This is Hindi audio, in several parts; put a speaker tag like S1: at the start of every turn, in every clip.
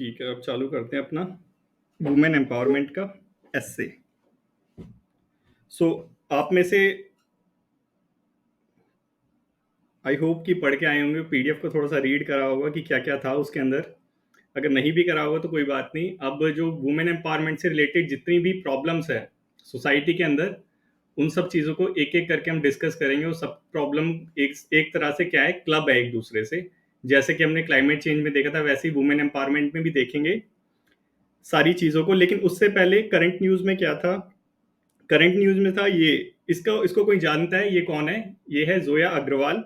S1: ठीक है, अब चालू करते हैं अपना वुमेन एम्पावरमेंट का एस्से। सो आप में से आई होप कि पढ़ के आए होंगे, पीडीएफ को थोड़ा सा रीड करा होगा कि क्या क्या था उसके अंदर। अगर नहीं भी करा होगा तो कोई बात नहीं। अब जो वुमेन एम्पावरमेंट से रिलेटेड जितनी भी प्रॉब्लम्स है सोसाइटी के अंदर, उन सब चीज़ों को एक एक करके हम डिस्कस करेंगे। और सब प्रॉब्लम एक एक तरह से क्या है, क्लब है एक दूसरे से। जैसे कि हमने क्लाइमेट चेंज में देखा था, वैसे ही वुमेन एम्पावरमेंट में भी देखेंगे सारी चीज़ों को। लेकिन उससे पहले करंट न्यूज़ में क्या था? करंट न्यूज़ में था ये, इसको कोई जानता है ये कौन है? ये है ज़ोया अग्रवाल।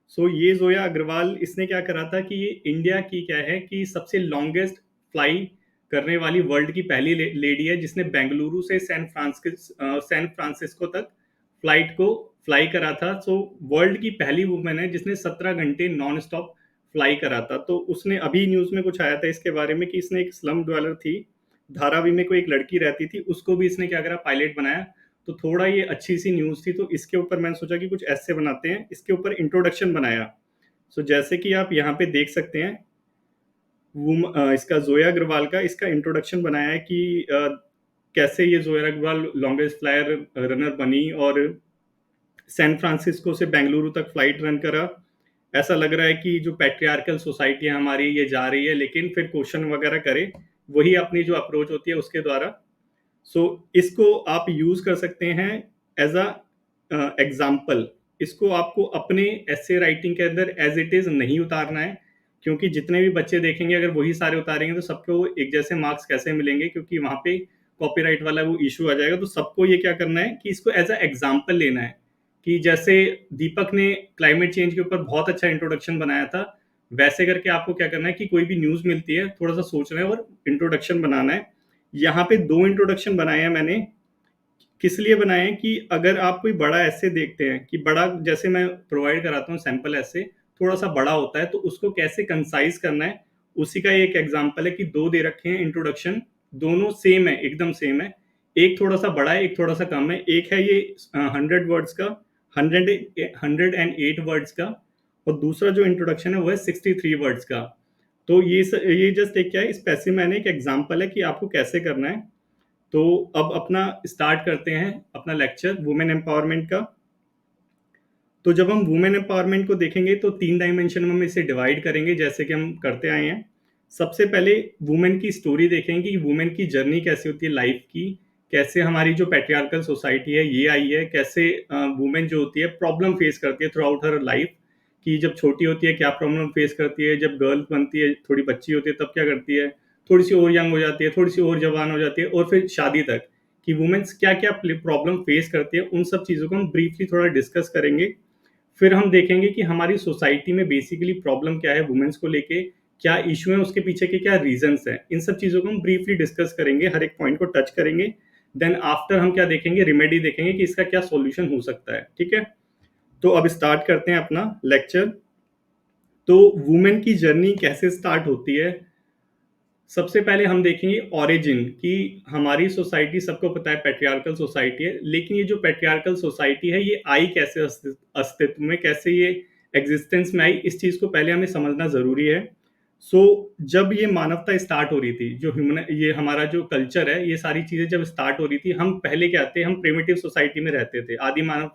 S1: सो ये ज़ोया अग्रवाल, इसने क्या करा था कि ये इंडिया की क्या है कि सबसे लॉन्गेस्ट फ्लाई करने वाली वर्ल्ड की पहली लेडी है, जिसने बेंगलुरु से सैन फ्रांसिस्को तक फ्लाइट को फ्लाई करा था। सो वर्ल्ड की पहली वुमेन है जिसने 17 घंटे नॉन स्टॉप फ्लाई करा था। तो उसने अभी न्यूज़ में कुछ आया था इसके बारे में कि इसने एक स्लम ड्वेलर थी, धारावी में कोई एक लड़की रहती थी, उसको भी इसने क्या करा, पायलट बनाया। तो थोड़ा ये अच्छी सी न्यूज़ थी, तो इसके ऊपर मैंने सोचा कि कुछ ऐसे बनाते हैं, इसके ऊपर इंट्रोडक्शन बनाया। सो जैसे कि आप यहाँ पे देख सकते हैं, इसका ज़ोया अग्रवाल का इसका इंट्रोडक्शन बनाया है कि कैसे ये Zoya Agarwal longest flyer runner बनी और सैन फ्रांसिस्को से बेंगलुरु तक फ्लाइट रन करा। ऐसा लग रहा है कि जो पैट्रियार्कल सोसाइटी है हमारी, ये जा रही है, लेकिन फिर क्वेश्चन वगैरह करे, वही अपनी जो अप्रोच होती है उसके द्वारा। सो इसको आप यूज़ कर सकते हैं एज अ एग्जाम्पल। इसको आपको अपने एसे राइटिंग के अंदर एज इट इज़ नहीं उतारना है, क्योंकि जितने भी बच्चे देखेंगे अगर वही सारे उतारेंगे तो सबको एक जैसे मार्क्स कैसे मिलेंगे, क्योंकि वहाँ पे कॉपीराइट वाला वो इशू आ जाएगा। तो सबको ये क्या करना है कि इसको एज अ एग्जाम्पल लेना है, कि जैसे दीपक ने क्लाइमेट चेंज के ऊपर बहुत अच्छा इंट्रोडक्शन बनाया था, वैसे करके आपको क्या करना है कि कोई भी न्यूज़ मिलती है थोड़ा सा सोचना है और इंट्रोडक्शन बनाना है। यहाँ पे 2 इंट्रोडक्शन बनाए हैं मैंने। किस लिए बनाए हैं कि अगर आप कोई बड़ा ऐसे देखते हैं कि बड़ा, जैसे मैं प्रोवाइड कराता हूँ सैंपल ऐसे, थोड़ा-सा बड़ा होता है, तो उसको कैसे कंसाइज़ करना है, उसी का एक एग्ज़ाम्पल है कि 2 दे रखे हैं इंट्रोडक्शन, दोनों सेम है, एकदम सेम है। एक थोड़ा-सा बड़ा है, एक थोड़ा-सा कम है। एक है ये 100 वर्ड्स का, 108 वर्ड्स का, और दूसरा जो इंट्रोडक्शन है वो है 63 वर्ड्स का। तो ये जस्ट एक क्या है, स्पेसिमेन है, एक एग्ज़ाम्पल है कि आपको कैसे करना है। तो अब अपना स्टार्ट करते हैं अपना लेक्चर वुमेन एम्पावरमेंट का। तो जब हम वुमेन एम्पावरमेंट को देखेंगे तो 3 डायमेंशन में हम इसे डिवाइड करेंगे, जैसे कि हम करते आए हैं। सबसे पहले वुमेन की स्टोरी देखेंगे कि वुमेन की जर्नी कैसी होती है लाइफ की, कैसे हमारी जो पैट्रियार्कल सोसाइटी है ये आई है, कैसे वुमेन जो होती है प्रॉब्लम फेस करती है थ्रू आउट हर लाइफ, कि जब छोटी होती है क्या प्रॉब्लम फेस करती है, जब गर्ल बनती है, थोड़ी बच्ची होती है तब क्या करती है, थोड़ी सी और यंग हो जाती है, थोड़ी सी और जवान हो जाती है, और फिर शादी तक, कि वुमेन्स क्या क्या प्रॉब्लम फेस करती है। उन सब चीज़ों को हम ब्रीफली थोड़ा डिस्कस करेंगे। फिर हम देखेंगे कि हमारी सोसाइटी में बेसिकली प्रॉब्लम क्या है वुमेन्स को लेके, क्या इश्यू है, उसके पीछे के क्या रीजंस हैं। इन सब चीज़ों को हम ब्रीफली डिस्कस करेंगे, हर एक पॉइंट को टच करेंगे। देन आफ्टर हम क्या देखेंगे, रिमेडी देखेंगे कि इसका क्या सॉल्यूशन हो सकता है। ठीक है, तो अब स्टार्ट करते हैं अपना लेक्चर। तो वुमेन की जर्नी कैसे स्टार्ट होती है, सबसे पहले हम देखेंगे ओरिजिन, कि हमारी सोसाइटी सबको पता है पैट्रियार्कल सोसाइटी है, लेकिन ये जो पैट्रियार्कल सोसाइटी है ये आई कैसे अस्तित्व में, कैसे ये एग्जिस्टेंस में आई, इस चीज़ को पहले हमें समझना ज़रूरी है। सो जब ये मानवता स्टार्ट हो रही थी, जो ह्यूमन, ये हमारा जो कल्चर है, ये सारी चीज़ें जब स्टार्ट हो रही थी, हम पहले क्या थे, हम प्रिमिटिव सोसाइटी में रहते थे, आदि मानव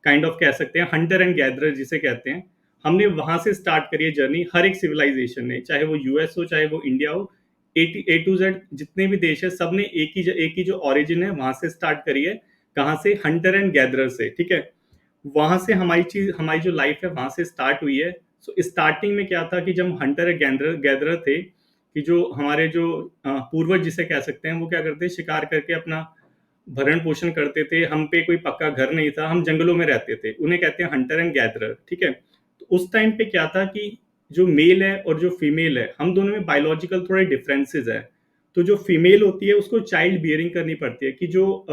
S1: काइंड ऑफ कह सकते हैं, हंटर एंड गैदरर जिसे कहते हैं। हमने वहां से स्टार्ट करी है जर्नी, हर एक सिविलाइजेशन ने, चाहे वो यूएस हो चाहे वो इंडिया हो, ए टू जेड जितने भी देश है, सबने एक ही जो ओरिजिन है वहां से स्टार्ट करी है। कहाँ से? हंटर एंड गैदरर से। ठीक है, वहां से हमारी जो लाइफ है वहां से स्टार्ट हुई है। सो स्टार्टिंग में क्या था कि जब हंटर गैदरर गैदरर थे, कि जो हमारे जो पूर्वज जिसे कह सकते हैं, वो क्या करते, शिकार करके अपना भरण पोषण करते थे। हम पे कोई पक्का घर नहीं था, हम जंगलों में रहते थे, उन्हें कहते हैं हंटर एंड गैदरर। ठीक है, तो उस टाइम पे क्या था कि जो मेल है और जो फीमेल है, हम दोनों में बायोलॉजिकल थोड़े डिफरेंसेस है। तो जो फीमेल होती है उसको चाइल्ड बियरिंग करनी पड़ती है, कि जो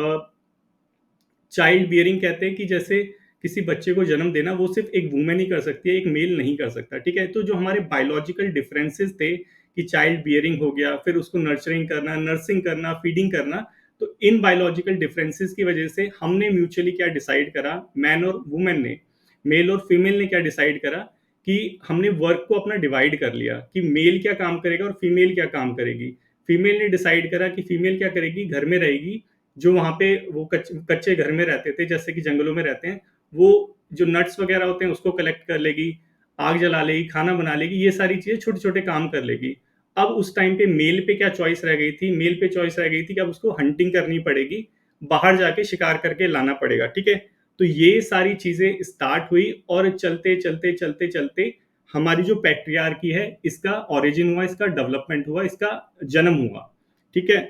S1: चाइल्ड बियरिंग कहते हैं कि जैसे किसी बच्चे को जन्म देना, वो सिर्फ एक वुमेन ही कर सकती है, एक मेल नहीं कर सकता। ठीक है, तो जो हमारे बायोलॉजिकल डिफरेंसेस थे कि चाइल्ड बियरिंग हो गया, फिर उसको नर्चरिंग करना, नर्सिंग करना, फीडिंग करना, तो इन बायोलॉजिकल डिफरेंसेस की वजह से हमने म्यूचुअली क्या डिसाइड करा, मैन और वुमेन ने, मेल और फीमेल ने क्या डिसाइड करा कि हमने वर्क को अपना डिवाइड कर लिया कि मेल क्या काम करेगा और फीमेल क्या काम करेगी। फीमेल ने डिसाइड करा कि फीमेल क्या करेगी, घर में रहेगी। जो वहाँ पे वो कच्चे घर में रहते थे, जैसे कि जंगलों में रहते हैं, वो जो नट्स वगैरह होते हैं उसको कलेक्ट कर लेगी, आग जला लेगी, खाना बना लेगी, ये सारी चीज़ें छोटे-छोटे काम कर लेगी। अब उस टाइम पे मेल पे क्या चॉइस रह गई थी? मेल पे चॉइस रह गई थी कि अब उसको हंटिंग करनी पड़ेगी, बाहर जाके शिकार करके लाना पड़ेगा, ठीक है? तो ये सारी चीज़ें स्टार्ट हुई और चलते, चलते, चलते, चलते हमारी जो पैट्रियार्की है, इसका ओरिजिन हुआ, इसका डेवलपमेंट हुआ, इसका जन्म हुआ, ठीक है?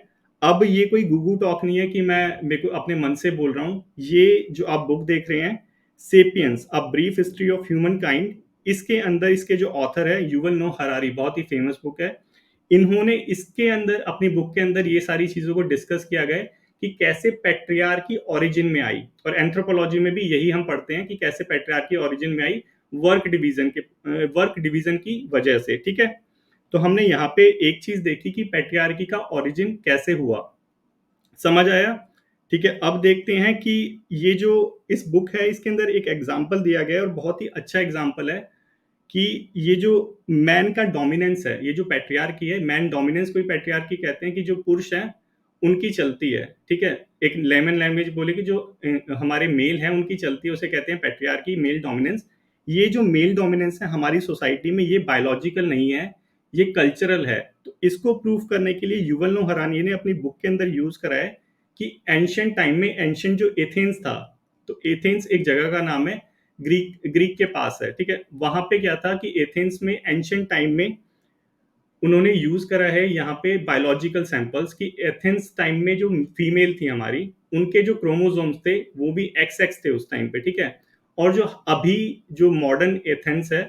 S1: अब ये कोई गूगू टॉक नहीं है कि मैं मेरे को अपने मन से बोल रहा हूँ। ये जो आप बुक देख रहे हैं, sapiens a brief history of human kind, इसके अंदर इसके जो ऑथर है युवल नोह हरारी, बहुत ही फेमस बुक है। इन्होंने इसके अंदर अपनी बुक के अंदर ये सारी चीज़ों को डिस्कस किया गया है कि कैसे पैट्रियार्की ओरिजिन में आई, और एंथ्रोपोलॉजी में भी यही हम पढ़ते हैं कि कैसे पैट्रियार्की ओरिजिन में आई, वर्क डिवीजन की वजह से, ठीक है? तो हमने यहाँ पे एक चीज़ देखी कि पैट्रियार्की का ओरिजिन कैसे हुआ, समझ आया? ठीक है, अब देखते हैं कि ये जो इस बुक है इसके अंदर एक एग्ज़ाम्पल दिया गया है और बहुत ही अच्छा एग्ज़ाम्पल है कि ये जो मैन का डोमिनेंस है, ये जो पैट्रियार्की है, मैन डोमिनेंस को ही पैट्रियार्की कहते हैं कि जो पुरुष हैं, उनकी चलती है, ठीक है? एक लेमन लैंग्वेज बोले कि जो हमारे मेल हैं, उनकी चलती है, उसे कहते हैं पैट्रियार्की, मेल डोमिनेंस। ये जो मेल डोमिनेंस है हमारी सोसाइटी में, ये बायोलॉजिकल नहीं है, ये कल्चरल है। तो इसको प्रूव करने के लिए युवल नोह हरानी ने अपनी बुक के अंदर यूज़ करा है कि एंशिएंट टाइम में, एंशिएंट जो एथेंस था, तो एथेंस एक जगह का नाम है, ग्रीक ग्रीक के पास है, ठीक है? वहाँ पे क्या था कि एथेंस में एंशिएंट टाइम में उन्होंने यूज़ करा है यहाँ पे बायोलॉजिकल सैंपल्स कि एथेंस टाइम में जो फीमेल थी हमारी, उनके जो क्रोमोसोम्स थे, वो भी एक्स-एक्स थे उस टाइम पे, ठीक है? और जो अभी जो मॉडर्न एथेंस है,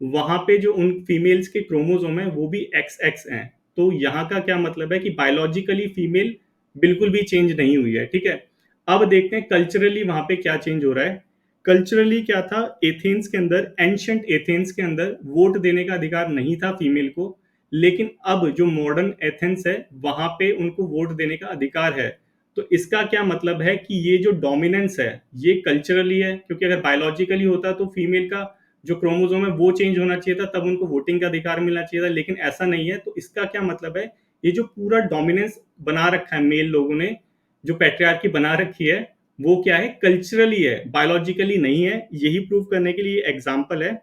S1: वहाँ पे जो उन फीमेल्स के क्रोमोसोम हैं, वो भी एक्स-एक्स हैं। तो यहाँ का क्या मतलब है कि बायोलॉजिकली फीमेल बिल्कुल भी चेंज नहीं हुई है, ठीक है? अब देखते हैं कल्चरली वहाँ पे क्या चेंज हो रहा है। कल्चरली क्या था, एथेंस के अंदर, एंशिएंट एथेंस के अंदर वोट देने का अधिकार नहीं था फीमेल को, लेकिन अब जो मॉडर्न एथेंस है, वहाँ पे उनको वोट देने का अधिकार है। तो इसका क्या मतलब है कि ये जो डोमिनेंस है, ये कल्चरली है, क्योंकि अगर बायोलॉजिकली होता तो फीमेल का जो क्रोमोसोम है वो चेंज होना चाहिए था, तब उनको वोटिंग का अधिकार मिलना चाहिए था, लेकिन ऐसा नहीं है। तो इसका क्या मतलब है, ये जो पूरा डोमिनेंस बना रखा है मेल लोगों ने, जो पैट्रियार्की बना रखी है, वो क्या है, कल्चरली है, बायोलॉजिकली नहीं है। यही प्रूव करने के लिए एग्जाम्पल है,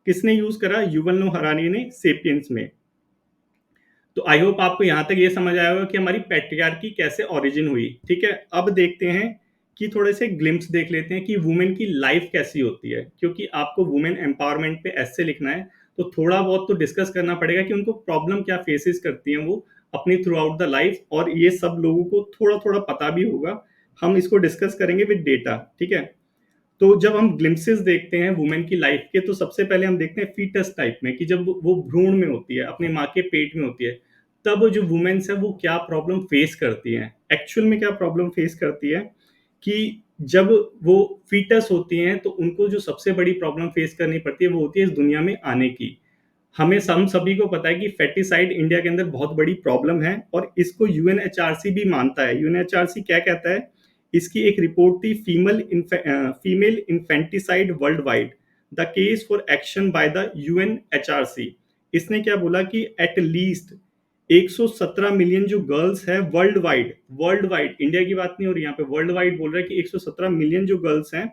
S1: किसने यूज करा, युवल नोह हरानी ने सेपियंस में। तो आई होप आपको यहाँ तक ये समझ आया होगा कि हमारी पैट्रियार्की कैसे ओरिजिन हुई, ठीक है? अब देखते हैं कि थोड़े से ग्लिम्स देख लेते हैं कि वुमेन की लाइफ कैसी होती है, क्योंकि आपको वुमेन एम्पावरमेंट पे ऐसे लिखना है, तो थोड़ा बहुत तो डिस्कस करना पड़ेगा कि उनको प्रॉब्लम क्या फेसेस करती हैं वो अपनी थ्रू आउट द लाइफ, और ये सब लोगों को थोड़ा-थोड़ा पता भी होगा। हम इसको डिस्कस करेंगे विद डेटा, ठीक है? तो जब हम ग्लिम्पसेस देखते हैं वुमेन की लाइफ के, तो सबसे पहले हम देखते हैं फीटस टाइप में कि जब वो भ्रूण में होती है, अपनी माँ के पेट में होती है, तब जो वुमेन्स है वो क्या प्रॉब्लम फेस करती हैं। एक्चुअल में क्या प्रॉब्लम फेस करती है कि जब वो फीटस होती हैं, तो उनको जो सबसे बड़ी प्रॉब्लम फेस करनी पड़ती है वो होती है इस दुनिया में आने की। हमें हम सभी को पता है कि फेटिसाइड इंडिया के अंदर बहुत बड़ी प्रॉब्लम है, और इसको यूएनएचआरसी भी मानता है। यूएनएचआरसी क्या कहता है, इसकी एक रिपोर्ट थी, female infanticide world wide, the case for action by the UNHRC. इसने क्या बोला कि एट लीस्ट 117 मिलियन जो गर्ल्स है वर्ल्ड वाइड, इंडिया की बात नहीं हो रही यहाँ पे, वर्ल्ड वाइड बोल रहा है कि 117 मिलियन जो गर्ल्स हैं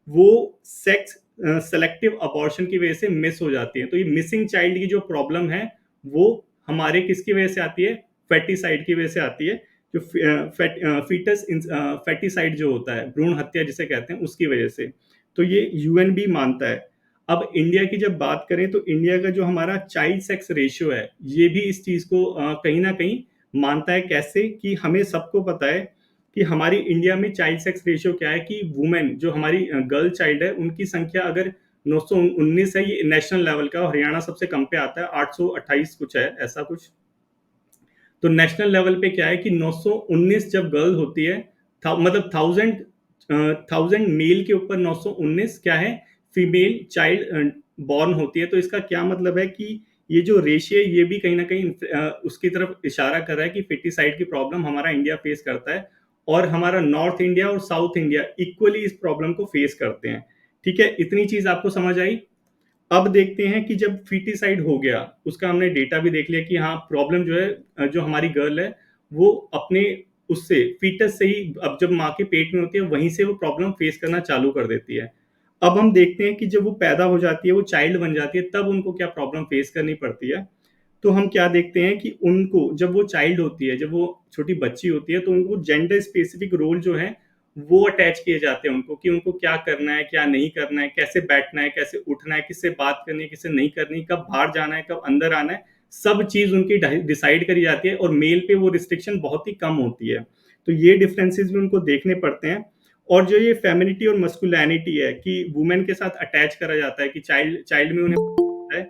S1: वो सेक्स सेलेक्टिव अबॉर्शन की वजह से मिस हो जाती है। तो ये मिसिंग चाइल्ड की जो प्रॉब्लम है, वो हमारे किसकी वजह से आती है, फेटिसाइड की वजह से आती है। जो फीटस फेटिसाइड जो होता है, भ्रूण हत्या जिसे कहते हैं, उसकी वजह से। तो ये यूएन भी मानता है। अब इंडिया की जब बात करें, तो इंडिया का जो हमारा चाइल्ड सेक्स रेशियो है, ये भी इस चीज़ को कहीं ना कहीं मानता है। कैसे कि हमें सबको पता है कि हमारी इंडिया में चाइल्ड सेक्स रेशियो क्या है कि वुमेन जो हमारी गर्ल चाइल्ड है, उनकी संख्या अगर 919 है, ये नेशनल लेवल का, हरियाणा सबसे कम पे आता है, 828 कुछ है, ऐसा कुछ। तो नेशनल लेवल पे क्या है कि 919 जब गर्ल होती है, मतलब थाउजेंड मेल के ऊपर 919 क्या है, फीमेल चाइल्ड बॉर्न होती है। तो इसका क्या मतलब है कि ये जो रेशियो है, ये भी कहीं ना कहीं उसकी तरफ इशारा कर रहा है कि फेटिसाइड की प्रॉब्लम हमारा इंडिया फेस करता है, और हमारा नॉर्थ इंडिया और साउथ इंडिया इक्वली इस प्रॉब्लम को फेस करते हैं, ठीक है? इतनी चीज आपको समझ आई? अब देखते हैं कि जब फीटिसाइड हो गया, उसका हमने डेटा भी देख लिया कि हाँ, प्रॉब्लम जो है जो हमारी गर्ल है, वो अपने उससे फीटस से ही अब जब माँ के पेट में होती है, वहीं से वो प्रॉब्लम फेस करना चालू कर देती है। अब हम देखते हैं कि जब वो पैदा हो जाती है, वो चाइल्ड बन जाती है, तब उनको क्या प्रॉब्लम फेस करनी पड़ती है। तो हम क्या देखते हैं कि उनको जब वो चाइल्ड होती है, जब वो छोटी बच्ची होती है, तो उनको जेंडर स्पेसिफिक रोल जो है वो अटैच किए जाते हैं उनको कि उनको क्या करना है, क्या नहीं करना है, कैसे बैठना है, कैसे उठना है, किससे बात करनी है, किससे नहीं करनी, कब बाहर जाना है, कब अंदर आना है, सब चीज़ उनकी डिसाइड करी जाती है और मेल पे वो रिस्ट्रिक्शन बहुत ही कम होती है। तो ये डिफरेंसेस भी उनको देखने पड़ते हैं। और जो ये फेमिनिटी और मस्कुलिनिटी है कि वुमेन के साथ अटैच करा जाता है कि चाइल्ड चाइल्ड में उन्हें है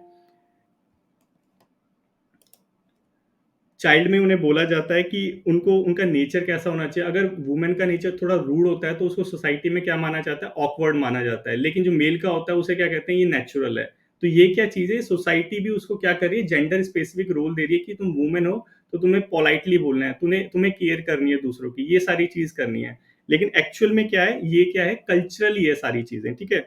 S1: चाइल्ड में उन्हें बोला जाता है कि उनको उनका नेचर कैसा होना चाहिए। अगर वुमेन का नेचर थोड़ा रूड होता है तो उसको सोसाइटी में क्या माना जाता है, ऑकवर्ड माना जाता है। लेकिन जो मेल का होता है उसे क्या कहते हैं, ये नेचुरल है। तो ये क्या चीज़ है, सोसाइटी भी उसको क्या कर रही है, जेंडर स्पेसिफिक रोल दे रही है कि तुम वुमेन हो तो तुम्हें पोलाइटली बोलना है, तुम्हें तुम्हें केयर करनी है दूसरों की, ये सारी चीज़ करनी है। लेकिन एक्चुअल में क्या है, ये क्या है, कल्चरली है सारी चीज़ें, ठीक है।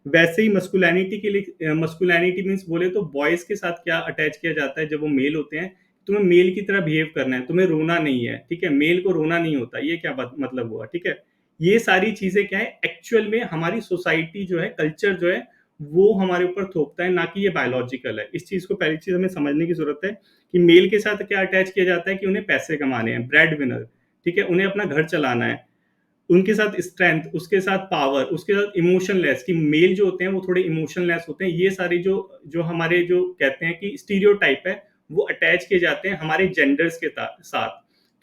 S1: वैसे ही मस्कुलिनिटी के लिए मस्कुलिनिटी मीन्स बोले तो बॉयज़ के साथ क्या अटैच किया जाता है जब वो मेल होते हैं, तुम्हें मेल की तरह बिहेव करना है, तुम्हें रोना नहीं है, ठीक है? मेल को रोना नहीं होता, ये क्या बात मतलब हुआ, ठीक है? ये सारी चीज़ें क्या है, एक्चुअल में हमारी सोसाइटी जो है, कल्चर जो है, वो हमारे ऊपर थोपता है, ना कि ये बायोलॉजिकल है। इस चीज़ को पहली चीज़ हमें समझने की ज़रूरत है कि मेल के साथ क्या अटैच किया जाता है कि उन्हें पैसे कमाने हैं, ब्रेड विनर, ठीक है? उन्हें अपना घर चलाना है। उनके साथ स्ट्रेंथ, उसके साथ पावर, उसके साथ इमोशनलेस कि मेल जो होते हैं वो थोड़े इमोशनलेस होते हैं। ये सारी जो जो हमारे जो कहते हैं कि स्टीरियोटाइप है, वो अटैच किए जाते हैं हमारे जेंडर्स के साथ।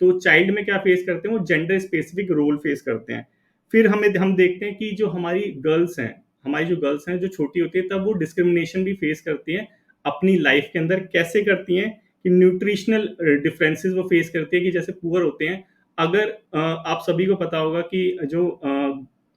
S1: तो चाइल्ड में क्या फेस करते हैं, वो जेंडर स्पेसिफिक रोल फेस करते हैं। फिर हम देखते हैं कि जो हमारी गर्ल्स हैं, हमारी जो गर्ल्स हैं जो छोटी होती है, तब वो डिस्क्रिमिनेशन भी फेस करती हैं अपनी लाइफ के अंदर। कैसे करती हैं कि न्यूट्रिशनल डिफरेंसेस वो फेस करती है कि जैसे पुअर होते हैं, अगर आप सभी को पता होगा कि जो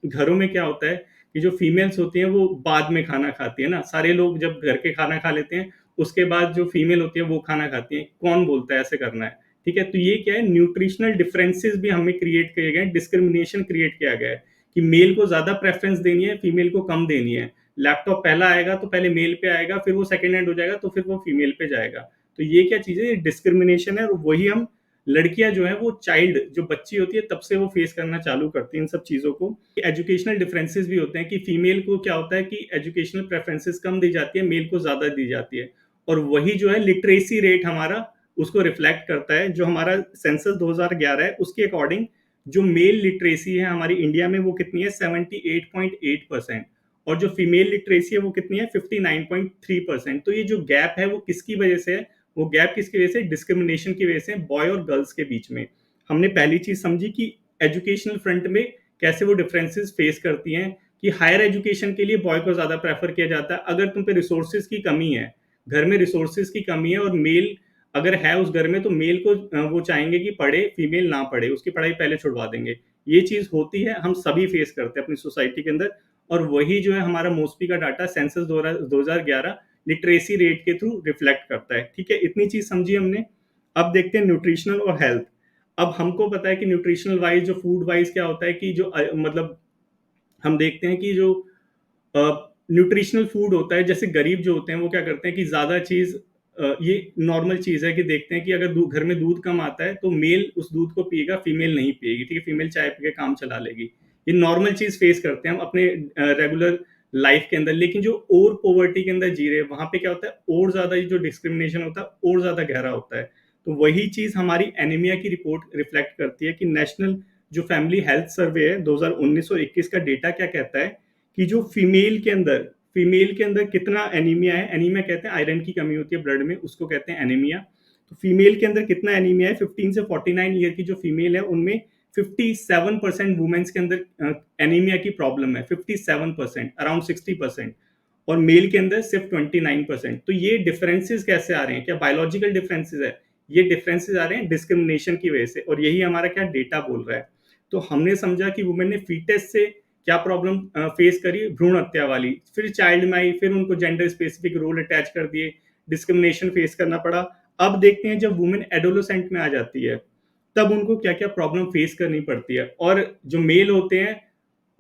S1: घरों में क्या होता है कि जो फीमेल्स होती हैं वो बाद में खाना खाती है ना, सारे लोग जब घर के खाना खा लेते हैं, उसके बाद जो फीमेल होती है वो खाना खाती है। कौन बोलता है ऐसे करना है, ठीक है? तो ये क्या है, न्यूट्रिशनल डिफरेंसेस भी हमें क्रिएट किए गए हैं, डिस्क्रिमिनेशन क्रिएट किया गया है कि मेल को ज्यादा प्रेफरेंस देनी है, फीमेल को कम देनी है। लैपटॉप पहला आएगा तो पहले मेल पे आएगा, फिर वो सेकंड हैंड हो जाएगा तो फिर वो फीमेल पे जाएगा। तो ये क्या चीज़ है, डिस्क्रिमिनेशन है और वही हम लड़कियां जो है वो चाइल्ड जो बच्ची होती है तब से वो फेस करना चालू करती हैं इन सब चीज़ों को। एजुकेशनल डिफरेंसेस भी होते हैं कि फीमेल को क्या होता है कि एजुकेशनल प्रेफरेंसेस कम दी जाती है, मेल को ज़्यादा दी जाती है। और वही जो है लिटरेसी रेट हमारा उसको रिफ्लेक्ट करता है। जो हमारा सेंसस 2011 है उसके अकॉर्डिंग जो मेल लिटरेसी है हमारी इंडिया में वो कितनी है, 78.8%। और जो फीमेल लिटरेसी है वो कितनी है, 59.3%। तो ये जो गैप है वो किसकी वजह से है, वो गैप किसकी वजह से, डिस्क्रिमिनेशन की वजह से, बॉय और गर्ल्स के बीच में। हमने पहली चीज समझी कि एजुकेशनल फ्रंट में कैसे वो डिफरेंसेस फेस करती हैं कि हायर एजुकेशन के लिए बॉय को ज्यादा प्रेफर किया जाता है। अगर तुम पे रिसोर्सेज की कमी है, घर में रिसोर्सेज की कमी है और मेल अगर है उस घर में, तो मेल को वो चाहेंगे कि पढ़े, फीमेल ना पढ़े, उसकी पढ़ाई पहले छुड़वा देंगे। ये चीज होती है, हम सभी फेस करते हैं अपनी सोसाइटी के अंदर। और वही जो है हमारा मोस्पी का डाटा सेंसस 2011 लिटरेसी रेट के थ्रू रिफ्लेक्ट करता है, ठीक है? इतनी चीज समझी हमने। अब देखते हैं न्यूट्रिशनल और हेल्थ। अब हमको पता है कि न्यूट्रिशनल वाइज जो फूड वाइज क्या होता है कि जो मतलब हम देखते हैं कि जो न्यूट्रिशनल फूड होता है, जैसे गरीब जो होते हैं वो क्या करते हैं कि ज़्यादा चीज़ ये नॉर्मल चीज़ है कि देखते हैं कि अगर घर में दूध कम आता है तो मेल उस दूध को पिएगा, फीमेल नहीं पिएगी, ठीक है? फीमेल चाय पी के काम चला लेगी। ये नॉर्मल चीज़ फेस करते हैं हम अपने रेगुलर लाइफ के अंदर। लेकिन जो और पॉवर्टी के अंदर जी रहे हैं वहाँ पे क्या होता है, और ज़्यादा जो डिस्क्रिमिनेशन होता है और ज़्यादा गहरा होता है। तो वही चीज़ हमारी एनीमिया की रिपोर्ट रिफ्लेक्ट करती है कि नेशनल जो फैमिली हेल्थ सर्वे है 2019 और 21 का डेटा क्या कहता है कि जो फीमेल के अंदर कितना एनीमिया है। एनीमिया कहते हैं आयरन की कमी होती है ब्लड में, उसको कहते हैं एनीमिया। तो फीमेल के अंदर कितना एनीमिया है, 15 से 49 ईयर की जो फीमेल है उनमें 57% वुमेन्स के अंदर एनीमिया की प्रॉब्लम है, 57%, अराउंड 60%। और मेल के अंदर सिर्फ 29%। तो ये डिफरेंसेस कैसे आ रहे हैं, क्या बायोलॉजिकल डिफरेंसेस है? ये डिफरेंसेस आ रहे हैं डिस्क्रिमिनेशन की वजह से, और यही हमारा क्या डेटा बोल रहा है। तो हमने समझा कि वुमेन ने फीटस से क्या प्रॉब्लम फेस करी, भ्रूण हत्या वाली, फिर चाइल्ड में आई, फिर उनको जेंडर स्पेसिफिक रोल अटैच कर दिए, डिस्क्रिमिनेशन फेस करना पड़ा। अब देखते हैं जब वुमेन एडोलोसेंट में आ जाती है, तब उनको क्या क्या प्रॉब्लम फेस करनी पड़ती है। और जो मेल होते हैं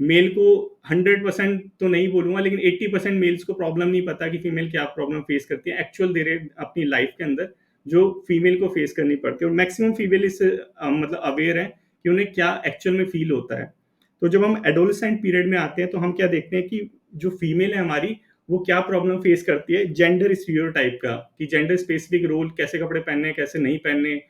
S1: मेल को 100% तो नहीं बोलूँगा, लेकिन 80% मेल्स को प्रॉब्लम नहीं पता कि फीमेल क्या प्रॉब्लम फेस करती है एक्चुअल दे रहे अपनी लाइफ के अंदर, जो फीमेल को फेस करनी पड़ती है। और मैक्सिमम फीमेल इससे मतलब अवेयर है कि उन्हें क्या एक्चुअल में फील होता है। तो जब हम एडोलेसेंट पीरियड में आते हैं तो हम क्या देखते हैं कि जो फीमेल है हमारी, वो क्या प्रॉब्लम फेस करती है जेंडर स्टीरियोटाइप का, कि जेंडर स्पेसिफिक रोल, कैसे कपड़े पहनने हैं, कैसे नहीं पहनने,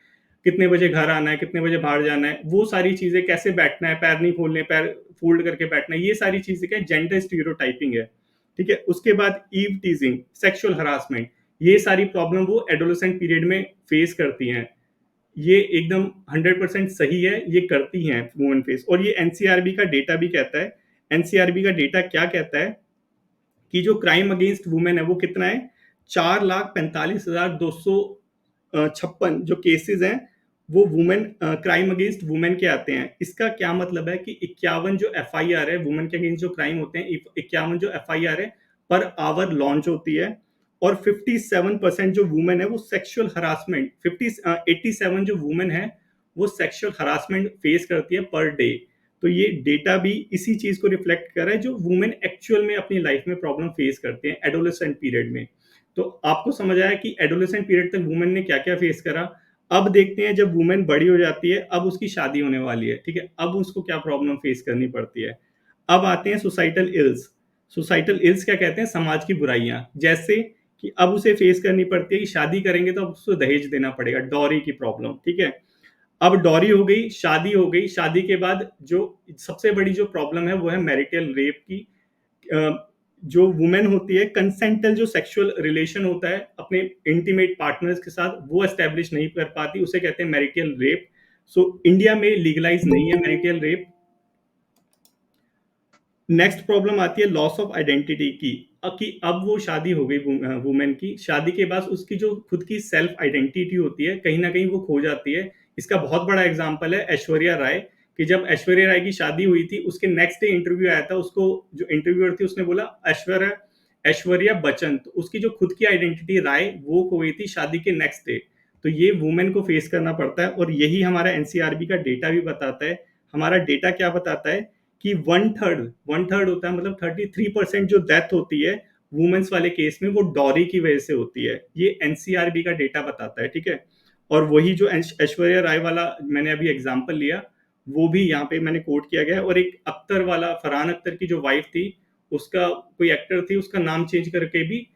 S1: कितने बजे घर आना है, कितने बजे बाहर जाना है, वो सारी चीज़ें, कैसे बैठना है, पैर नहीं खोलने, पैर फ़ोल्ड करके बैठना है, ये सारी चीज़ें क्या जेंडर स्टीरियोटाइपिंग है, ठीक है? उसके बाद ईव टीज़िंग, सेक्सुअल हरासमेंट, ये सारी प्रॉब्लम वो एडोलेसेंट पीरियड में फेस करती हैं। ये एकदम 100% सही है, ये करती हैं वुमेन फेस। और ये एनसीआरबी का डेटा भी कहता है, एनसीआरबी का डेटा क्या कहता है कि जो क्राइम अगेंस्ट वुमेन है वो कितना है, 4,45,256 जो केसेस हैं वो वुमेन क्राइम अगेंस्ट वुमेन के आते हैं। इसका क्या मतलब है कि 51 जो एफआईआर है वुमेन के अगेंस्ट जो क्राइम होते हैं, 51 जो एफआईआर है पर आवर लॉन्च होती है। और 57% जो वुमेन है वो सेक्सुअल हरासमेंट, 87 जो वुमेन है वो सेक्सुअल हरासमेंट फेस करती है पर डे। तो ये डेटा भी इसी चीज को रिफ्लेक्ट कर रहा है, जो वुमेन एक्चुअल में अपनी लाइफ में प्रॉब्लम फेस करते हैं एडोलेसेंट पीरियड में। तो आपको समझ आया कि एडोलेसेंट पीरियड तक वुमेन ने क्या क्या फेस करा। अब देखते हैं जब वुमेन बड़ी हो जाती है, अब उसकी शादी होने वाली है, ठीक है, अब उसको क्या प्रॉब्लम फेस करनी पड़ती है। अब आते हैं सोसाइटल इल्स। सोसाइटल इल्स क्या कहते हैं, समाज की बुराइयां, जैसे कि अब उसे फेस करनी पड़ती है कि शादी करेंगे तो अब उसको दहेज देना पड़ेगा, डॉरी की प्रॉब्लम, ठीक है। अब डॉरी हो गई, शादी हो गई, शादी के बाद जो सबसे बड़ी जो प्रॉब्लम है वो है मैरिटल रेप की। जो वुमेन होती है, कंसेंटल जो सेक्सुअल रिलेशन होता है अपने इंटीमेट पार्टनर्स के साथ, वो एस्टेब्लिश नहीं कर पाती, उसे कहते हैं मैरिटल रेप। सो इंडिया में लीगलाइज नहीं है मैरिटल रेप। नेक्स्ट प्रॉब्लम आती है लॉस ऑफ आइडेंटिटी की, कि अब वो शादी हो गई वुमेन की, शादी के बाद उसकी जो खुद की सेल्फ आइडेंटिटी होती है कहीं ना कहीं वो खो जाती है। इसका बहुत बड़ा एग्जांपल है ऐश्वर्या राय, कि जब ऐश्वर्या राय की शादी हुई थी उसके नेक्स्ट डे इंटरव्यू आया था, उसको जो इंटरव्यूअर थी उसने बोला ऐश्वर्या ऐश्वर्या बच्चन, तो उसकी जो खुद की आइडेंटिटी राय वो खो गई थी शादी के नेक्स्ट डे। तो ये वुमेन को फेस करना पड़ता है, और यही हमारा एनसीआरबी का डेटा भी बताता है। हमारा डेटा क्या बताता है कि वन थर्ड होता है, मतलब 33% जो डेथ होती है वुमेन्स वाले केस में वो डॉरी की वजह से होती है। ये एनसीआरबी का डेटा बताता है, ठीक है। और वही जो ऐश्वर्या राय वाला मैंने अभी एग्जांपल लिया, वो भी यहाँ पे मैंने कोट किया गया है। और एक अख्तर वाला, फरहान अख्तर की जो वाइफ थी, उसका कोई एक्टर थी, उसका नाम चेंज करके भी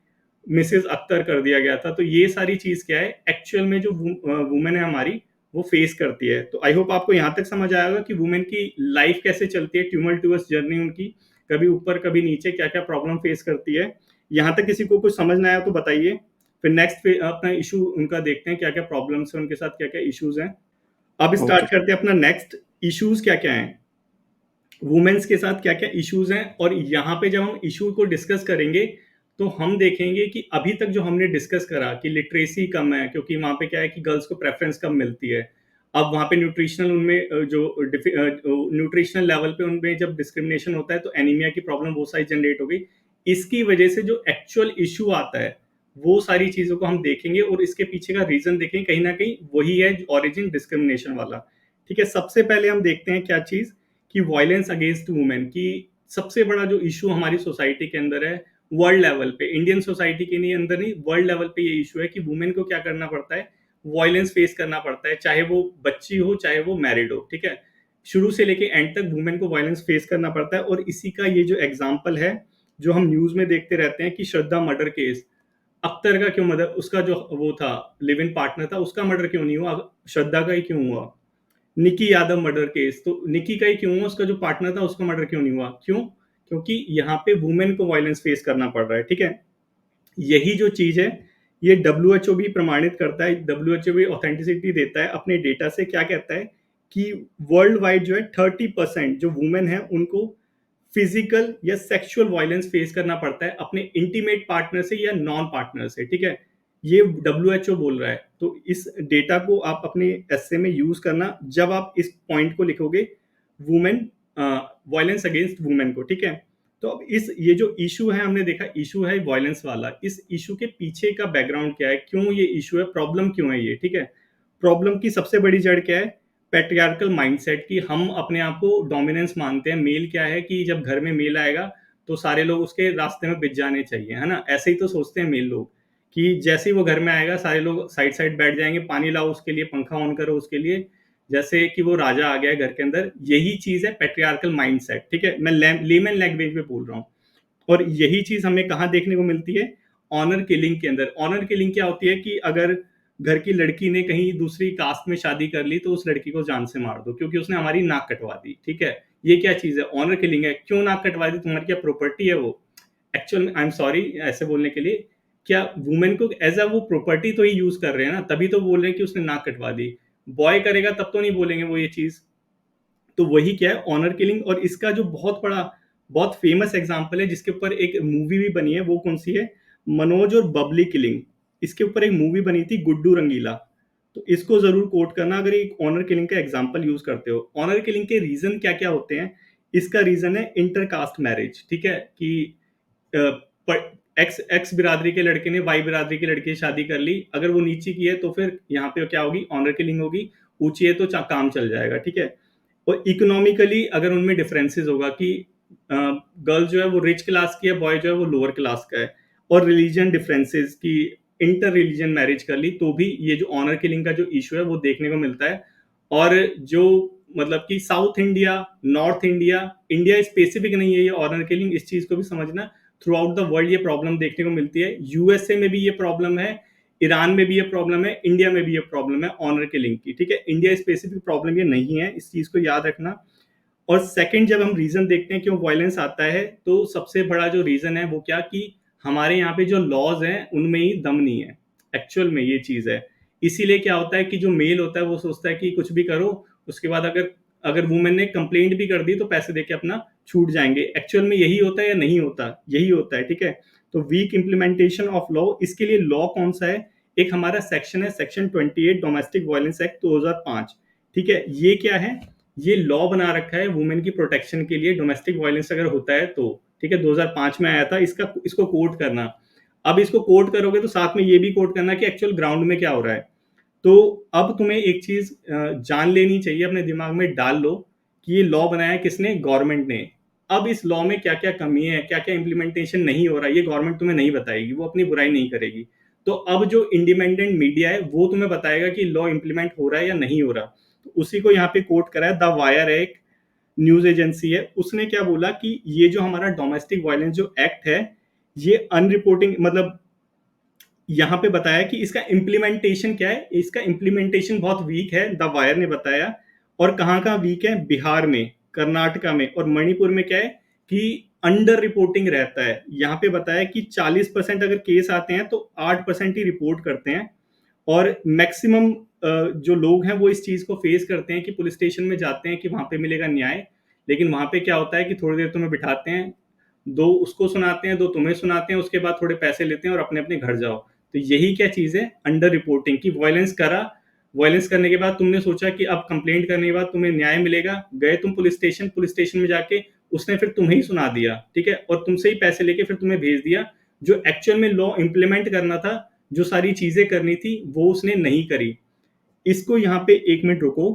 S1: मिसेज अख्तर कर दिया गया था। तो ये सारी चीज क्या है, एक्चुअल में जो वुमेन है हमारी वो फेस करती है। तो आई होप आपको यहाँ तक समझ आया होगा कि वुमेन की लाइफ कैसे चलती है, ट्यूमल्टुअस जर्नी उनकी, कभी ऊपर कभी नीचे, क्या क्या प्रॉब्लम फेस करती है। यहाँ तक किसी को कुछ समझ ना आया तो बताइए। फिर नेक्स्ट अपना इशू उनका देखते हैं, क्या क्या प्रॉब्लम्स है उनके साथ, क्या क्या इश्यूज हैं। अब
S2: ओके।
S1: स्टार्ट करते हैं अपना नेक्स्ट, इश्यूज क्या क्या हैं, वुमेन्स के साथ क्या क्या इश्यूज हैं। और यहाँ पे जब हम इशू को डिस्कस करेंगे तो हम देखेंगे कि अभी तक जो हमने डिस्कस करा कि लिटरेसी कम है, क्योंकि वहाँ पे क्या है कि गर्ल्स को प्रेफरेंस कम मिलती है। अब वहाँ पे न्यूट्रिशनल उनमें जो न्यूट्रिशनल लेवल पे उनमें जब डिस्क्रिमिनेशन होता है तो एनीमिया की प्रॉब्लम वो सारी जनरेट हो गई। इसकी वजह से जो एक्चुअल इशू आता है वो सारी चीज़ों को हम देखेंगे, और इसके पीछे का रीज़न देखेंगे, कहीं ना कहीं वही है ऑरिजिन डिस्क्रिमिनेशन वाला, ठीक है। सबसे पहले हम देखते हैं क्या चीज़, कि वायलेंस अगेंस्ट वुमेन की सबसे बड़ा जो इशू हमारी सोसाइटी के अंदर है, वर्ल्ड लेवल पे, इंडियन सोसाइटी के नहीं अंदर नहीं, वर्ल्ड लेवल पे ये इशू है कि वुमेन को क्या करना पड़ता है, वायलेंस फेस करना पड़ता है, चाहे वो बच्ची हो चाहे वो मैरिड हो, ठीक है। शुरू से लेके एंड तक वुमेन को वायलेंस फेस करना पड़ता है। और इसी का ये जो एग्जाम्पल है जो हम न्यूज में देखते रहते हैं कि श्रद्धा मर्डर केस, अख्तर का क्यों मर्डर, उसका जो वो था लिव इन पार्टनर था, उसका मर्डर क्यों नहीं हुआ, श्रद्धा का ही क्यों हुआ। निकी यादव मर्डर केस, तो निकी का ही क्यों हुआ, उसका जो पार्टनर था उसका मर्डर क्यों नहीं हुआ, क्यों, क्योंकि यहाँ पे वुमेन को वायलेंस फेस करना पड़ रहा है, ठीक है। यही जो चीज है ये डब्ल्यू भी प्रमाणित करता है, डब्ल्यू भी ऑथेंटिसिटी देता है अपने डेटा से। क्या कहता है कि वर्ल्ड वाइड जो है 30% जो वुमेन है उनको फिजिकल या सेक्सुअल वायलेंस फेस करना पड़ता है अपने इंटीमेट पार्टनर से या नॉन पार्टनर से, ठीक है। ये डब्ल्यू बोल रहा है। तो इस डेटा को आप अपने एस्से में यूज करना जब आप इस पॉइंट को लिखोगे, वुमेन वायलेंस अगेंस्ट वुमेन को, ठीक है। तो अब इस ये जो इशू है, हमने देखा इशू है वायलेंस वाला, इस इशू के पीछे का बैकग्राउंड क्या है, क्यों ये इशू है, प्रॉब्लम क्यों है ये, ठीक है। प्रॉब्लम की सबसे बड़ी जड़ क्या है, पैट्रियार्कल माइंडसेट कि हम अपने आप को डोमिनेंस मानते हैं। मेल क्या है कि जब घर में मेल आएगा तो सारे लोग उसके रास्ते में बिछ जाने चाहिए, है ना? ऐसे ही तो सोचते हैं मेल लोग कि जैसे ही वो घर में आएगा सारे लोग साइड साइड बैठ जाएंगे, पानी लाओ उसके लिए, पंखा ऑन करो उसके लिए, जैसे कि वो राजा आ गया है घर के अंदर। यही चीज है पैट्रियार्कल माइंडसेट, ठीक है? मैं लेमन लैंग्वेज में बोल रहा हूँ। और यही चीज हमें कहाँ देखने को मिलती है? ऑनर किलिंग के अंदर। ऑनर किलिंग क्या होती है कि अगर घर की लड़की ने कहीं दूसरी कास्ट में शादी कर ली तो उस लड़की को जान से मार दो क्योंकि उसने हमारी नाक कटवा दी, ठीक है? ये क्या चीज है? ऑनर किलिंग है। क्यों नाक कटवा दी? तुम्हारी क्या प्रॉपर्टी है वो? एक्चुअल में आई एम सॉरी ऐसे बोलने के लिए, क्या वुमेन को एज अ वो प्रॉपर्टी तो ही यूज कर रहे हैं ना, तभी तो बोल रहे हैं कि उसने नाक कटवा दी। बॉय करेगा तब तो नहीं बोलेंगे वो ये चीज। तो वही क्या है? Honour killing. और इसका जो बहुत बड़ा बहुत फेमस एग्जांपल है जिसके ऊपर एक मूवी भी बनी है, वो कौन सी है? मनोज और बबली किलिंग। इसके ऊपर एक मूवी बनी थी, गुड्डू रंगीला। तो इसको जरूर कोट करना अगर एक ऑनर किलिंग का एग्जांपल यूज करते हो। ऑनर किलिंग के रीजन क्या क्या होते हैं? इसका रीजन है इंटरकास्ट मैरिज, ठीक है? कि एक्स एक्स बिरादरी के लड़के ने वाई बिरादरी की लड़की से शादी कर ली, अगर वो नीचे की है तो फिर यहाँ पे क्या होगी? ऑनर किलिंग होगी। ऊंची है तो काम चल जाएगा, ठीक है? और इकोनॉमिकली अगर उनमें डिफरेंसेस होगा कि गर्ल जो है वो रिच क्लास की है, बॉय जो है वो लोअर क्लास का है, और रिलीजन डिफरेंसेस की इंटर रिलीजन मैरिज कर ली तो भी ये जो ऑनर किलिंग का जो इशू है वो देखने को मिलता है। और जो मतलब कि south India, north India, India specific नहीं है ये ऑनर किलिंग, इस चीज को भी समझना। थ्रू आउट द वर्ल्ड ये प्रॉब्लम देखने को मिलती है। यूएसए में भी ये प्रॉब्लम है, ईरान में भी ये प्रॉब्लम है, इंडिया में भी ये प्रॉब्लम है ऑनर किलिंग की, ठीक है? इंडिया स्पेसिफिक प्रॉब्लम ये नहीं है, इस चीज को याद रखना। और सेकंड, जब हम रीजन देखते हैं क्यों वायलेंस आता है, तो सबसे बड़ा जो रीजन है वो क्या कि हमारे यहाँ पे जो लॉज हैं उनमें ही दम नहीं है। एक्चुअल में ये चीज है। इसीलिए क्या होता है कि जो मेल होता है वो सोचता है कि कुछ भी करो, उसके बाद अगर अगर वुमेन ने कंप्लेंट भी कर दी तो पैसे देके अपना छूट जाएंगे। एक्चुअल में यही होता है या नहीं होता? यही होता है, ठीक है? तो वीक इंप्लीमेंटेशन ऑफ लॉ, इसके लिए लॉ कौन सा है? एक हमारा सेक्शन है, सेक्शन 28 डोमेस्टिक वायलेंस एक्ट 2005, ठीक है? ये क्या है? ये लॉ बना रखा है वुमेन की प्रोटेक्शन के लिए, डोमेस्टिक वायलेंस अगर होता है तो, ठीक है? 2005 में आया था। इसको कोट करना। अब इसको कोट करोगे तो साथ में ये भी कोट करना कि एक्चुअल ग्राउंड में क्या हो रहा है। तो अब तुम्हें एक चीज जान लेनी चाहिए, अपने दिमाग में डाल लो कि ये लॉ बनाया किसने? गवर्नमेंट ने। अब इस लॉ में क्या क्या कमी है, क्या क्या इंप्लीमेंटेशन नहीं हो रहा है, ये गवर्नमेंट तुम्हें नहीं बताएगी, वो अपनी बुराई नहीं करेगी। तो अब जो इंडिपेंडेंट मीडिया है वो तुम्हें बताएगा कि लॉ इंप्लीमेंट हो रहा है या नहीं हो रहा। तो उसी को यहाँ पे कोट करा है। द वायर है, एक न्यूज एजेंसी है, उसने क्या बोला कि ये जो हमारा डोमेस्टिक वायलेंस जो एक्ट है, ये अनरिपोर्टिंग, मतलब यहाँ पे बताया कि इसका इम्प्लीमेंटेशन क्या है? इसका इम्प्लीमेंटेशन बहुत वीक है, द वायर ने बताया। और कहाँ कहाँ वीक है? बिहार में, कर्नाटका में और मणिपुर में क्या है कि अंडर रिपोर्टिंग रहता है। यहाँ पे बताया कि 40% अगर केस आते हैं तो 8% ही रिपोर्ट करते हैं। और मैक्सिमम जो लोग हैं वो इस चीज को फेस करते हैं कि पुलिस स्टेशन में जाते हैं कि वहां पे मिलेगा न्याय, लेकिन वहां पे क्या होता है कि थोड़ी देर तुम्हें बिठाते हैं, दो उसको सुनाते हैं, दो तुम्हें सुनाते हैं, उसके बाद थोड़े पैसे लेते हैं और अपने अपने घर जाओ। तो यही क्या चीज है? अंडर रिपोर्टिंग की। वायलेंस करा, वायलेंस करने के बाद तुमने सोचा कि अब कंप्लेंट करने के बाद तुम्हें न्याय मिलेगा, गए तुम पुलिस स्टेशन में जाके उसने फिर तुम्हें ही सुना दिया, ठीक है? और तुमसे ही पैसे लेके फिर तुम्हें भेज दिया। जो एक्चुअल में लॉ इंप्लीमेंट करना था, जो सारी चीजें करनी थी, वो उसने नहीं करी। इसको यहाँ पे 1 मिनट रुको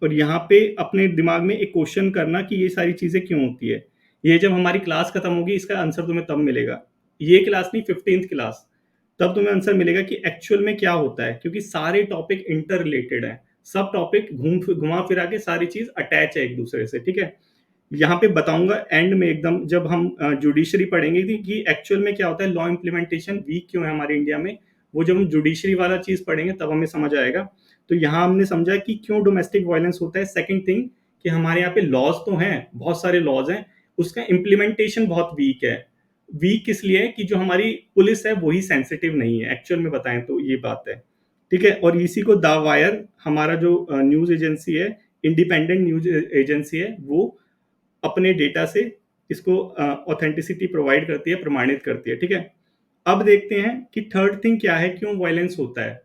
S1: और यहाँ पे अपने दिमाग में एक क्वेश्चन करना कि ये सारी चीजें क्यों होती है। ये जब हमारी क्लास खत्म होगी इसका आंसर तुम्हें तब मिलेगा। ये क्लास नहीं, 15th क्लास, तब तुम्हें आंसर मिलेगा कि एक्चुअल में क्या होता है। क्योंकि सारे टॉपिक इंटर रिलेटेड है, सब टॉपिक घुमा फिरा के सारी चीज अटैच है एक दूसरे से, ठीक है? यहाँ पे बताऊंगा एंड में एकदम, जब हम जुडिशरी पढ़ेंगे कि एक्चुअल में क्या होता है, लॉ इम्प्लीमेंटेशन वीक क्यों है हमारे इंडिया में। वो जब हम जुडिशरी वाला चीज पढ़ेंगे तब हमें समझ आएगा। तो यहाँ हमने समझा कि क्यों डोमेस्टिक वायलेंस होता है। सेकंड थिंग कि हमारे यहाँ पे लॉज तो हैं, बहुत सारे लॉज हैं, उसका इम्प्लीमेंटेशन बहुत वीक है। वीक किस लिए है कि जो हमारी पुलिस है वही सेंसिटिव नहीं है, एक्चुअल में बताएं तो ये बात है, ठीक है? और इसी को द वायर, हमारा जो न्यूज एजेंसी है, इंडिपेंडेंट न्यूज एजेंसी है, वो अपने डेटा से इसको ऑथेंटिसिटी प्रोवाइड करती है, प्रमाणित करती है, ठीक है? अब देखते हैं कि थर्ड थिंग क्या है, क्यों वायलेंस होता है।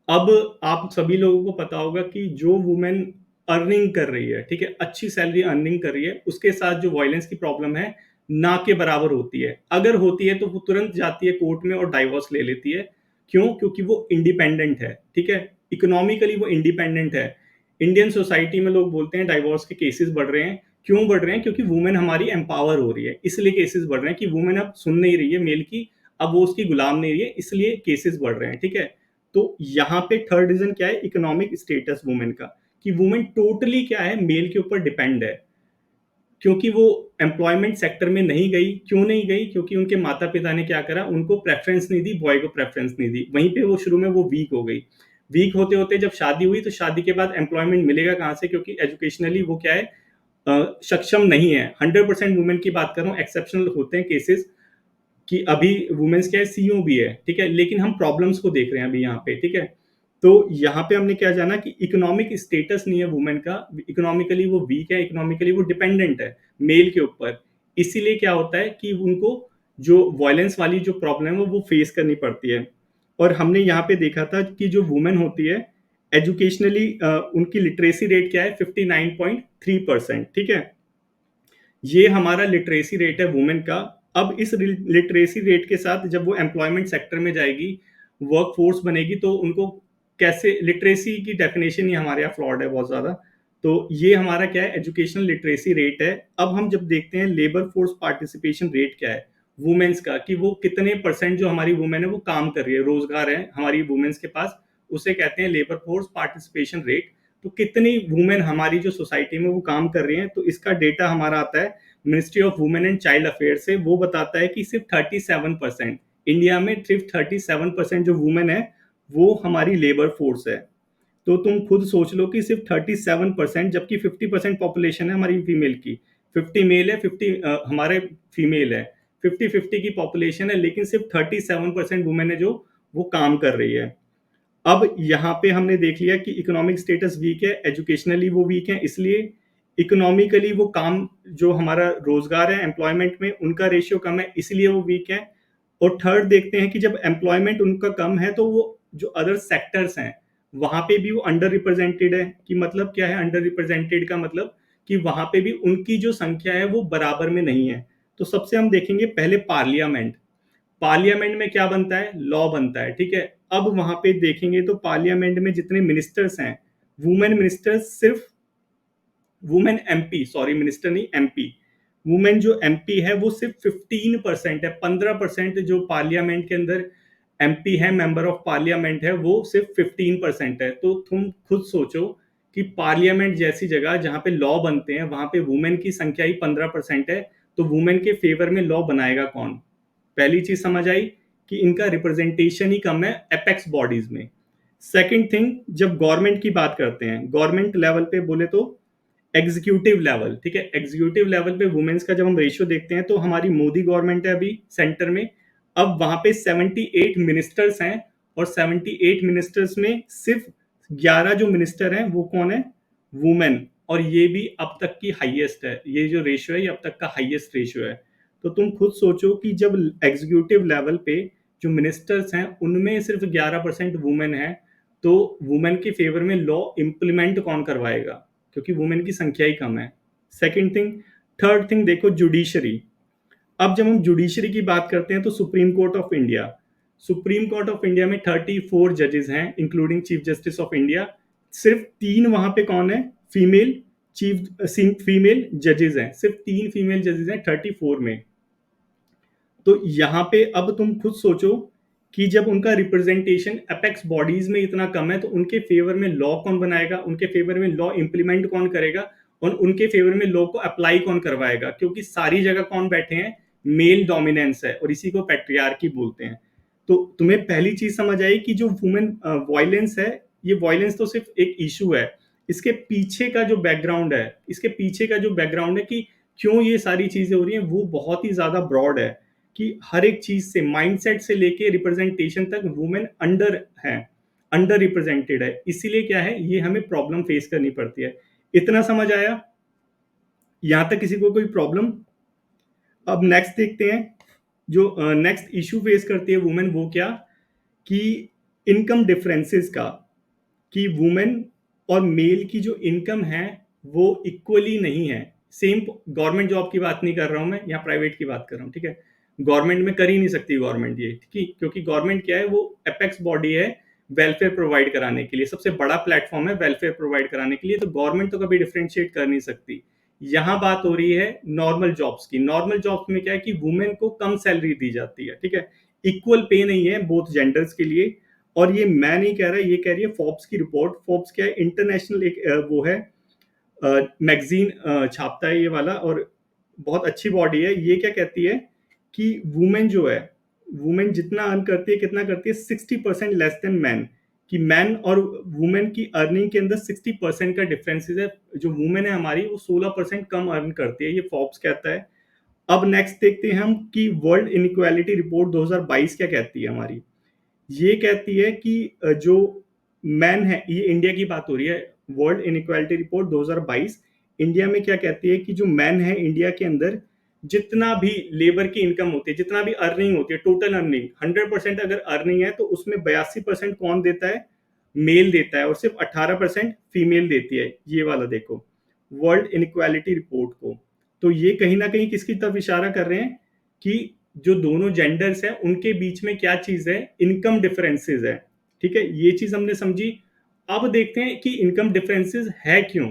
S1: अब आप सभी लोगों को पता होगा कि जो वुमेन अर्निंग कर रही है, ठीक है, अच्छी सैलरी अर्निंग कर रही है, उसके साथ जो वायलेंस की प्रॉब्लम है ना के बराबर होती है। अगर होती है तो वो तुरंत जाती है कोर्ट में और डाइवोर्स ले लेती है। क्यों? क्योंकि वो इंडिपेंडेंट है, ठीक है? इकोनॉमिकली वो इंडिपेंडेंट है। इंडियन सोसाइटी में लोग बोलते हैं डाइवोर्स के केसेस बढ़ रहे हैं। क्यों बढ़ रहे हैं? क्योंकि वुमेन हमारी एम्पावर हो रही है, इसलिए केसेस बढ़ रहे हैं कि वुमेन अब सुन नहीं रही है मेल की, अब वो उसकी गुलाम नहीं रही है, इसलिए केसेस बढ़ रहे हैं। ठीक है, तो यहाँ पे थर्ड रीजन क्या है? इकोनॉमिक स्टेटस वुमेन का, कि वुमेन टोटली क्या है, मेल के ऊपर डिपेंड है, क्योंकि वो एम्प्लॉयमेंट सेक्टर में नहीं गई। क्यों नहीं गई? क्योंकि उनके माता पिता ने क्या करा, उनको प्रेफरेंस नहीं दी, बॉय को प्रेफरेंस नहीं दी, वहीं पे वो शुरू में वो वीक हो गई। वीक होते होते जब शादी हुई, तो शादी के बाद एम्प्लॉयमेंट मिलेगा कहाँ से? क्योंकि एजुकेशनली वो क्या है, सक्षम नहीं है। 100% वुमेन की बात कर रहा हूँ, एक्सेप्शनल होते हैं केसेस कि अभी वुमेन्स क्या है, सीईओ भी है। ठीक है, लेकिन हम प्रॉब्लम्स को देख रहे हैं अभी यहाँ पे। ठीक है, तो यहाँ पे हमने क्या जाना कि इकोनॉमिक स्टेटस नहीं है वुमेन का, इकोनॉमिकली वो वीक है, इकोनॉमिकली वो डिपेंडेंट है मेल के ऊपर। इसीलिए क्या होता है कि उनको जो वायलेंस वाली जो प्रॉब्लम है वो फेस करनी पड़ती है। और हमने यहाँ पे देखा था कि जो वुमेन होती है एजुकेशनली, उनकी लिटरेसी रेट क्या है, 59.3%। ठीक है, ये हमारा लिटरेसी रेट है वुमेन का। अब इस लिटरेसी रेट के साथ जब वो एम्प्लॉयमेंट सेक्टर में जाएगी, वर्क फोर्स बनेगी, तो उनको कैसे, लिटरेसी की डेफिनेशन ही हमारे यहाँ फ्लॉड है बहुत ज़्यादा। तो ये हमारा क्या है, एजुकेशनल लिटरेसी रेट है। अब हम जब देखते हैं लेबर फोर्स पार्टिसिपेशन रेट क्या है वुमेन्स का, कि वो कितने परसेंट जो हमारी वुमेन है वो काम कर रही है, रोजगार है हमारी वुमेन्स के पास, उसे कहते हैं लेबर फोर्स पार्टिसिपेशन रेट। तो कितनी वुमेन हमारी जो सोसाइटी में वो काम कर रही हैं, तो इसका डेटा हमारा आता है ministry of women and child affair से। वो बताता है कि सिर्फ 37%, इंडिया में सिर्फ 37% जो वुमेन है वो हमारी लेबर फोर्स है। तो तुम खुद सोच लो कि सिर्फ 37%, जबकि 50% पॉपुलेशन है हमारी फीमेल की। 50 मेल है, 50 हमारे फीमेल है। 50-50 की पॉपुलेशन है, लेकिन सिर्फ 37% वुमेन है जो वो काम कर रही है। अब यहाँ पे हमने देख लिया कि इकोनॉमिक स्टेटस वीक है, एजुकेशनली वो वीक है, इसलिए इकोनॉमिकली वो काम, जो हमारा रोजगार है एम्प्लॉयमेंट में, उनका रेशियो कम है, इसलिए वो वीक है। और थर्ड देखते हैं कि जब एम्प्लॉयमेंट उनका कम है, तो वो जो अदर सेक्टर्स हैं वहां पे भी वो अंडर रिप्रेजेंटेड है। कि मतलब क्या है अंडर रिप्रेजेंटेड का मतलब, कि वहां पे भी उनकी जो संख्या है वो बराबर में नहीं है। तो सबसे हम देखेंगे पहले पार्लियामेंट। पार्लियामेंट में क्या बनता है, लॉ बनता है। ठीक है, अब वहां पे देखेंगे तो पार्लियामेंट में जितने मिनिस्टर्स हैं, वुमेन मिनिस्टर्स सिर्फ, वुमेन एमपी, सॉरी मिनिस्टर नहीं, एमपी, वुमेन जो एमपी है वो सिर्फ 15% है। 15% जो पार्लियामेंट के अंदर एमपी है, मेंबर ऑफ पार्लियामेंट है, वो सिर्फ 15% है। तो तुम खुद सोचो कि पार्लियामेंट जैसी जगह जहां पे लॉ बनते हैं, वहां पे वुमेन की संख्या ही 15% है, तो वुमेन के फेवर में लॉ बनाएगा कौन? पहली चीज समझ आई कि इनका रिप्रेजेंटेशन ही कम है एपेक्स बॉडीज में। सेकंड थिंग, जब गवर्नमेंट की बात करते हैं, गवर्नमेंट लेवल पे बोले तो एग्जीक्यूटिव लेवल। ठीक है, एग्जीक्यूटिव लेवल पे वुमेन्स का जब हम रेशियो देखते हैं, तो हमारी मोदी गवर्नमेंट है अभी सेंटर में। अब वहां पे 78 मिनिस्टर्स हैं, और 78 मिनिस्टर्स में सिर्फ 11 जो मिनिस्टर हैं वो कौन है, वुमेन। और ये भी अब तक की हाईएस्ट है, ये जो रेशियो है ये अब तक का हाईएस्ट रेशियो है। तो तुम खुद सोचो कि जब एग्जीक्यूटिव लेवल पे जो मिनिस्टर्स हैं उनमें सिर्फ 11% वुमेन है, तो वुमेन के फेवर में लॉ इम्प्लीमेंट कौन करवाएगा? क्योंकि वुमेन की संख्या ही कम है। सेकंड थिंग, थर्ड थिंग देखो, जुडिशरी। अब जब हम जुडिशरी की बात करते हैं, तो supreme court of India, supreme court of India में 34 जजेस हैं, including chief justice of India. सिर्फ तीन वहां पे कौन है, फीमेल चीफ, फीमेल जजेस हैं, सिर्फ तीन फीमेल जजेस हैं 34 में। तो यहाँ पे अब तुम खुद सोचो कि जब उनका रिप्रेजेंटेशन अपेक्स बॉडीज में इतना कम है, तो उनके फेवर में लॉ कौन बनाएगा, उनके फेवर में लॉ इंप्लीमेंट कौन करेगा, और उनके फेवर में लॉ को अप्लाई कौन करवाएगा? क्योंकि सारी जगह कौन बैठे हैं, मेल डोमिनेंस है, और इसी को पैट्रियार्की बोलते हैं। तो तुम्हें पहली चीज समझ आई कि जो वुमेन वायलेंस है, ये वायलेंस तो सिर्फ एक इशू है, इसके पीछे का जो बैकग्राउंड है, इसके पीछे का जो बैकग्राउंड है कि क्यों ये सारी चीजें हो रही हैं, वो बहुत ही ज्यादा ब्रॉड है। कि हर एक चीज से, माइंडसेट से लेके रिप्रेजेंटेशन तक वुमेन अंडर है, अंडर रिप्रेजेंटेड है, इसीलिए क्या है, ये हमें प्रॉब्लम फेस करनी पड़ती है। इतना समझ आया? यहां तक किसी को कोई प्रॉब्लम? अब नेक्स्ट देखते हैं, जो नेक्स्ट इशू फेस करती है वुमेन, वो क्या, कि इनकम डिफरेंसेस का, कि वुमेन और मेल की जो इनकम है वो इक्वली नहीं है। सेम, गवर्नमेंट जॉब की बात नहीं कर रहा हूं मैं, या प्राइवेट की बात कर रहा हूँ। ठीक है, गवर्नमेंट में कर ही नहीं सकती गवर्नमेंट ये, ठीक है, क्योंकि गवर्नमेंट क्या है, वो अपेक्स बॉडी है, वेलफेयर प्रोवाइड कराने के लिए, सबसे बड़ा प्लेटफॉर्म है वेलफेयर प्रोवाइड कराने के लिए, तो गवर्नमेंट तो कभी डिफरेंशिएट कर नहीं सकती। यहाँ बात हो रही है नॉर्मल जॉब्स की। नॉर्मल जॉब्स में क्या है कि वुमेन को कम सैलरी दी जाती है, ठीक है, इक्वल पे नहीं है बोथ जेंडर्स के लिए। और ये मैं नहीं कह रहा, ये कह रही है फोर्ब्स की रिपोर्ट। फोर्ब्स क्या है, इंटरनेशनल एक वो है मैगजीन, छापता है ये वाला, और बहुत अच्छी बॉडी है। ये क्या कहती है कि वुमेन जो है, वुमेन जितना अर्न करती है, कितना करती है, 60% लेस देन मैन। कि मैन और वुमेन की अर्निंग के अंदर 60% का डिफरेंसेस है। जो वुमेन है हमारी, वो 16% कम अर्न करती है, ये फोर्ब्स कहता है। अब नेक्स्ट देखते हैं हम कि वर्ल्ड इनइक्वालिटी रिपोर्ट 2022 क्या कहती है हमारी। ये कहती है कि जो मैन है, ये इंडिया की बात हो रही है, वर्ल्ड इनइक्वालिटी रिपोर्ट 2022 इंडिया में क्या कहती है कि जो मैन है इंडिया के अंदर, जितना भी लेबर की इनकम होती है, जितना भी अर्निंग होती है, टोटल अर्निंग 100% अगर अर्निंग है, तो उसमें 82% कौन देता है, मेल देता है, और सिर्फ 18% फीमेल देती है। ये वाला देखो वर्ल्ड इनइक्वालिटी रिपोर्ट को। तो ये कहीं ना कहीं किसकी तरफ इशारा कर रहे हैं कि जो दोनों जेंडर्स हैं उनके बीच में क्या चीज है, इनकम डिफरेंसेस है। ठीक है, ये चीज हमने समझी। अब देखते हैं कि इनकम डिफरेंसेस है क्यों,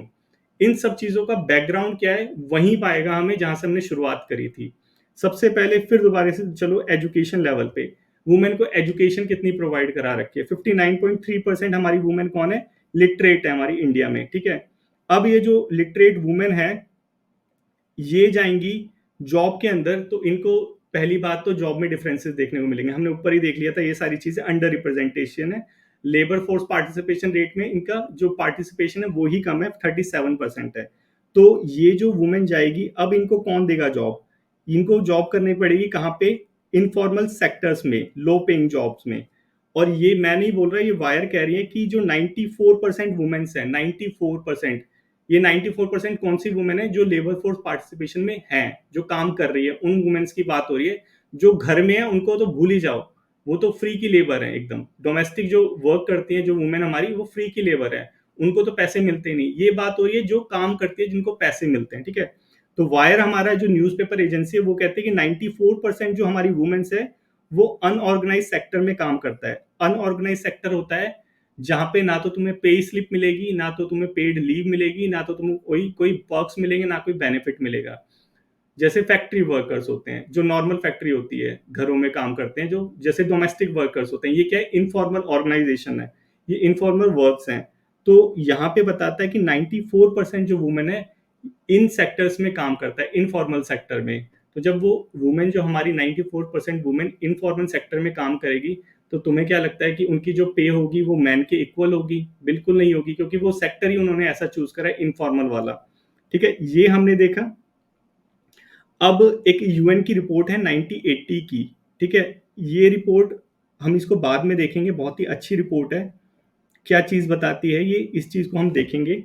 S1: इन सब चीजों का बैकग्राउंड क्या है, वहीं पाएगा हमें जहां से हमने शुरुआत करी थी। सबसे पहले फिर दोबारा से चलो एजुकेशन लेवल पे, वुमेन को एजुकेशन कितनी प्रोवाइड करा रखी है, 59.3% हमारी वुमेन कौन है, लिटरेट है हमारी इंडिया में। ठीक है, अब ये जो लिटरेट वुमेन है, ये जाएंगी जॉब के अंदर, तो इनको पहली बात तो जॉब में डिफरेंसेस देखने को मिलेंगे। हमने ऊपर ही देख लिया था, ये सारी चीजें अंडर रिप्रेजेंटेशन है। लेबर फोर्स पार्टिसिपेशन रेट में इनका जो पार्टिसिपेशन है वो ही कम है, 37% है। तो ये जो वुमेन जाएगी, अब इनको कौन देगा जॉब, इनको जॉब करनी पड़ेगी कहाँ पे, इनफॉर्मल सेक्टर्स में, लो पेइंग जॉब्स में। और ये मैं नहीं बोल रहा, ये वायर कह रही है कि जो 94% वुमेन्स है, 94%, ये 94% कौन सी वुमेन है, जो लेबर फोर्स पार्टिसिपेशन में है, जो काम कर रही है, उन वुमेन्स की बात हो रही है। जो घर में है उनको तो भूल ही जाओ, वो तो फ्री की लेबर है एकदम। डोमेस्टिक जो वर्क करती है जो वुमेन हमारी, वो फ्री की लेबर है, उनको तो पैसे मिलते ही नहीं। ये बात हो रही है जो काम करती है, जिनको पैसे मिलते हैं। ठीक है, तो वायर हमारा जो न्यूज़पेपर एजेंसी है वो कहते हैं कि 94% जो हमारी वुमेन्स है, वो अनऑर्गेनाइज सेक्टर में काम करता है। अनऑर्गेनाइज सेक्टर होता है जहाँ पे ना तो तुम्हें पे स्लिप मिलेगी, ना तो तुम्हें पेड लीव मिलेगी, ना तो तुम्हें कोई कोई पर्क्स मिलेंगे, ना कोई बेनिफिट मिलेगा। जैसे फैक्ट्री वर्कर्स होते हैं, जो नॉर्मल फैक्ट्री होती है, घरों में काम करते हैं, जो जैसे डोमेस्टिक वर्कर्स होते हैं, ये क्या है, इनफॉर्मल ऑर्गेनाइजेशन है, ये इनफॉर्मल वर्क्स हैं। तो यहाँ पे बताता है कि 94% जो वुमेन है इन सेक्टर्स में काम करता है, इनफॉर्मल सेक्टर में। तो जब वो वुमेन जो हमारी 94% वुमेन इनफॉर्मल सेक्टर में काम करेगी, तो तुम्हें क्या लगता है कि उनकी जो पे होगी वो मैन के इक्वल होगी? बिल्कुल नहीं होगी, क्योंकि वो सेक्टर ही उन्होंने ऐसा चूज करा है, इनफॉर्मल वाला। ठीक है, ये हमने देखा। अब एक यूएन की रिपोर्ट है 1980 की। ठीक है, ये रिपोर्ट हम इसको बाद में देखेंगे, बहुत ही अच्छी रिपोर्ट है। क्या चीज बताती है ये, इस चीज को हम देखेंगे।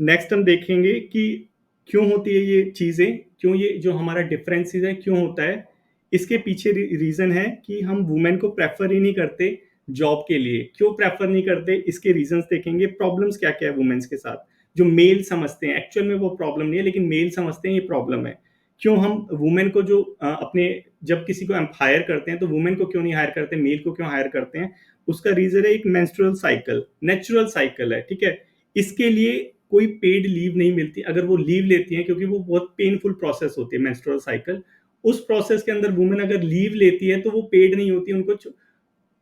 S1: नेक्स्ट हम देखेंगे कि क्यों होती है ये चीजें, क्यों ये जो हमारा डिफरेंसेस है क्यों होता है। इसके पीछे रीजन है कि हम वुमेन को प्रेफर ही नहीं करते जॉब के लिए। क्यों प्रेफर नहीं करते, इसके रीजंस देखेंगे। प्रॉब्लम्स क्या क्या है वुमेन्स के साथ, जो मेल समझते हैं, एक्चुअल में वो प्रॉब्लम नहीं है, लेकिन मेल समझते हैं ये प्रॉब्लम है। क्यों हम वुमेन को जो अपने, जब किसी को हम हायर करते हैं तो वुमेन को क्यों नहीं हायर करते, मेल को क्यों हायर करते हैं? उसका रीजन है एक मेंस्ट्रुअल साइकिल, नेचुरल साइकिल है। ठीक है, इसके लिए कोई पेड लीव नहीं मिलती। अगर वो लीव लेती हैं, क्योंकि वो बहुत पेनफुल प्रोसेस होती है मेंस्ट्रुअल साइकिल, उस प्रोसेस के अंदर वुमेन अगर लीव लेती है तो वो पेड नहीं होती, उनको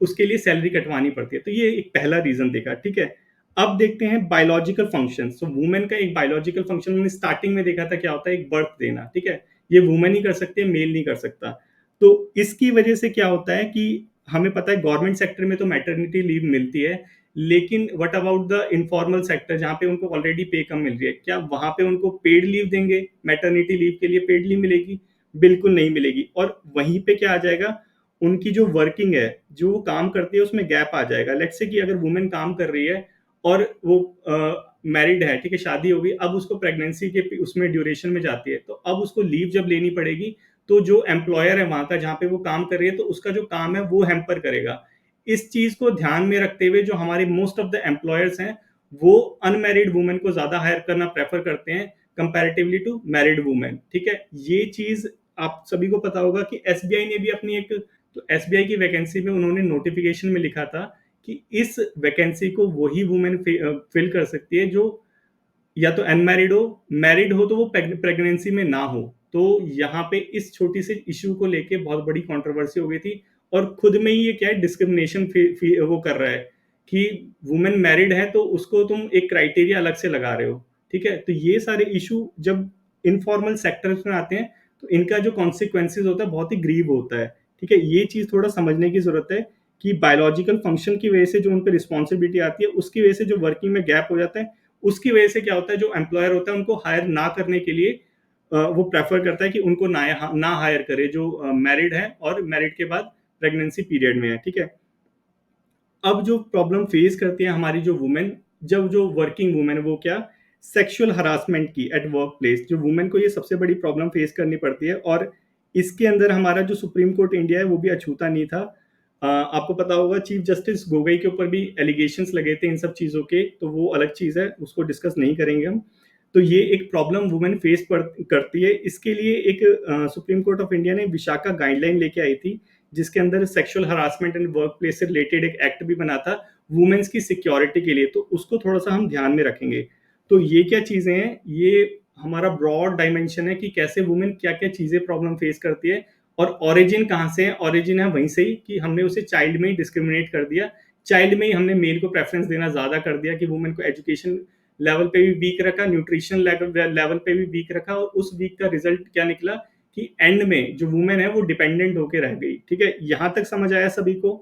S1: उसके लिए सैलरी कटवानी पड़ती है। तो ये एक पहला रीजन देखा। ठीक है, अब देखते हैं बायोलॉजिकल फंक्शन। तो वुमेन का एक बायोलॉजिकल फंक्शन हमने स्टार्टिंग में देखा था, क्या होता है, एक बर्थ देना। ठीक है, ये वुमेन ही कर सकती है, मेल नहीं कर सकता। तो इसकी वजह से क्या होता है कि हमें पता है गवर्नमेंट सेक्टर में तो मैटरनिटी लीव मिलती है, लेकिन what about the informal sector, जहाँ पे उनको ऑलरेडी पे कम मिल रही है, क्या वहां पे उनको पेड लीव देंगे? मैटरनिटी लीव के लिए पेड लीव मिलेगी? बिल्कुल नहीं मिलेगी। और वहीं पे क्या आ जाएगा, उनकी जो वर्किंग है, जो वो काम करती है, उसमें गैप आ जाएगा। लेट्स से कि अगर वुमेन काम कर रही है और वो मैरिड है, ठीक है, शादी हो गई, अब उसको प्रेगनेंसी के उसमें ड्यूरेशन में जाती है, तो अब उसको लीव जब लेनी पड़ेगी, तो जो एम्प्लॉयर है वहां का, जहाँ पे वो काम कर रही है, तो उसका जो काम है वो हैम्पर करेगा। इस चीज को ध्यान में रखते हुए जो हमारे मोस्ट ऑफ द एम्प्लॉयर्स हैं, वो अनमैरिड वुमेन को ज्यादा हायर करना प्रेफर करते हैं कंपैरेटिवली टू मैरिड वुमेन। ठीक है, ये चीज आप सभी को पता होगा कि एसबीआई ने भी अपनी एक, तो एसबीआई की वैकेंसी में उन्होंने नोटिफिकेशन में लिखा था कि इस वैकेंसी को वही वुमेन फिल कर सकती है जो या तो अनमैरिड हो, मैरिड हो तो वो प्रेगनेंसी में ना हो। तो यहाँ पे इस छोटी सी इश्यू को लेके बहुत बड़ी कंट्रोवर्सी हो गई थी, और खुद में ही ये क्या है, डिस्क्रिमिनेशन वो कर रहा है कि वुमेन मैरिड है तो उसको तुम एक क्राइटेरिया अलग से लगा रहे हो। ठीक है, तो ये सारे इशू जब इनफॉर्मल सेक्टर्स में आते हैं तो इनका जो कॉन्सिक्वेंसेज होता है बहुत ही ग्रीव होता है। ठीक है, ये चीज थोड़ा समझने की जरूरत है कि बायोलॉजिकल फंक्शन की वजह से जो उन पर रिस्पॉन्सिबिलिटी आती है, उसकी वजह से जो वर्किंग में गैप हो जाता है, उसकी वजह से क्या होता है, जो एम्प्लॉयर होता है उनको हायर ना करने के लिए वो प्रेफर करता है कि उनको ना हायर करे जो मैरिड है और मैरिड के बाद प्रेगनेंसी पीरियड में है। ठीक है, अब जो प्रॉब्लम फेस करती है हमारी जो वुमेन, जब जो वर्किंग वुमेन है वो क्या, सेक्सुअल हरासमेंट की एट वर्क प्लेस, जो वुमेन को ये सबसे बड़ी प्रॉब्लम फेस करनी पड़ती है। और इसके अंदर हमारा जो सुप्रीम कोर्ट इंडिया है वो भी अछूता नहीं था। आपको पता होगा चीफ जस्टिस गोगोई के ऊपर भी एलिगेशंस लगे थे इन सब चीज़ों के, तो वो अलग चीज़ है, उसको डिस्कस नहीं करेंगे हम। तो ये एक प्रॉब्लम वुमेन फेस करती है। इसके लिए एक सुप्रीम कोर्ट ऑफ इंडिया ने विशाखा गाइडलाइन लेके आई थी, जिसके अंदर sexual harassment and work place से रिलेटेड एक एक्ट भी बना था वुमेन्स की सिक्योरिटी के लिए, तो उसको थोड़ा सा हम ध्यान में रखेंगे। तो ये क्या चीज़ें हैं, ये हमारा ब्रॉड डायमेंशन है कि कैसे वुमेन क्या क्या चीज़ें प्रॉब्लम फेस करती है, और ओरिजिन कहाँ से है, ओरिजिन है वहीं से ही कि हमने उसे चाइल्ड में ही डिस्क्रिमिनेट कर दिया, चाइल्ड में ही हमने मेल को प्रेफरेंस देना ज़्यादा कर दिया, कि वुमेन को एजुकेशन लेवल पे भी वीक रखा, न्यूट्रिशन लेवल पे भी वीक रखा, और उस वीक का रिजल्ट क्या निकला कि एंड में जो वुमेन है वो डिपेंडेंट होके रह गई। ठीक है, यहां तक समझ आया सभी को?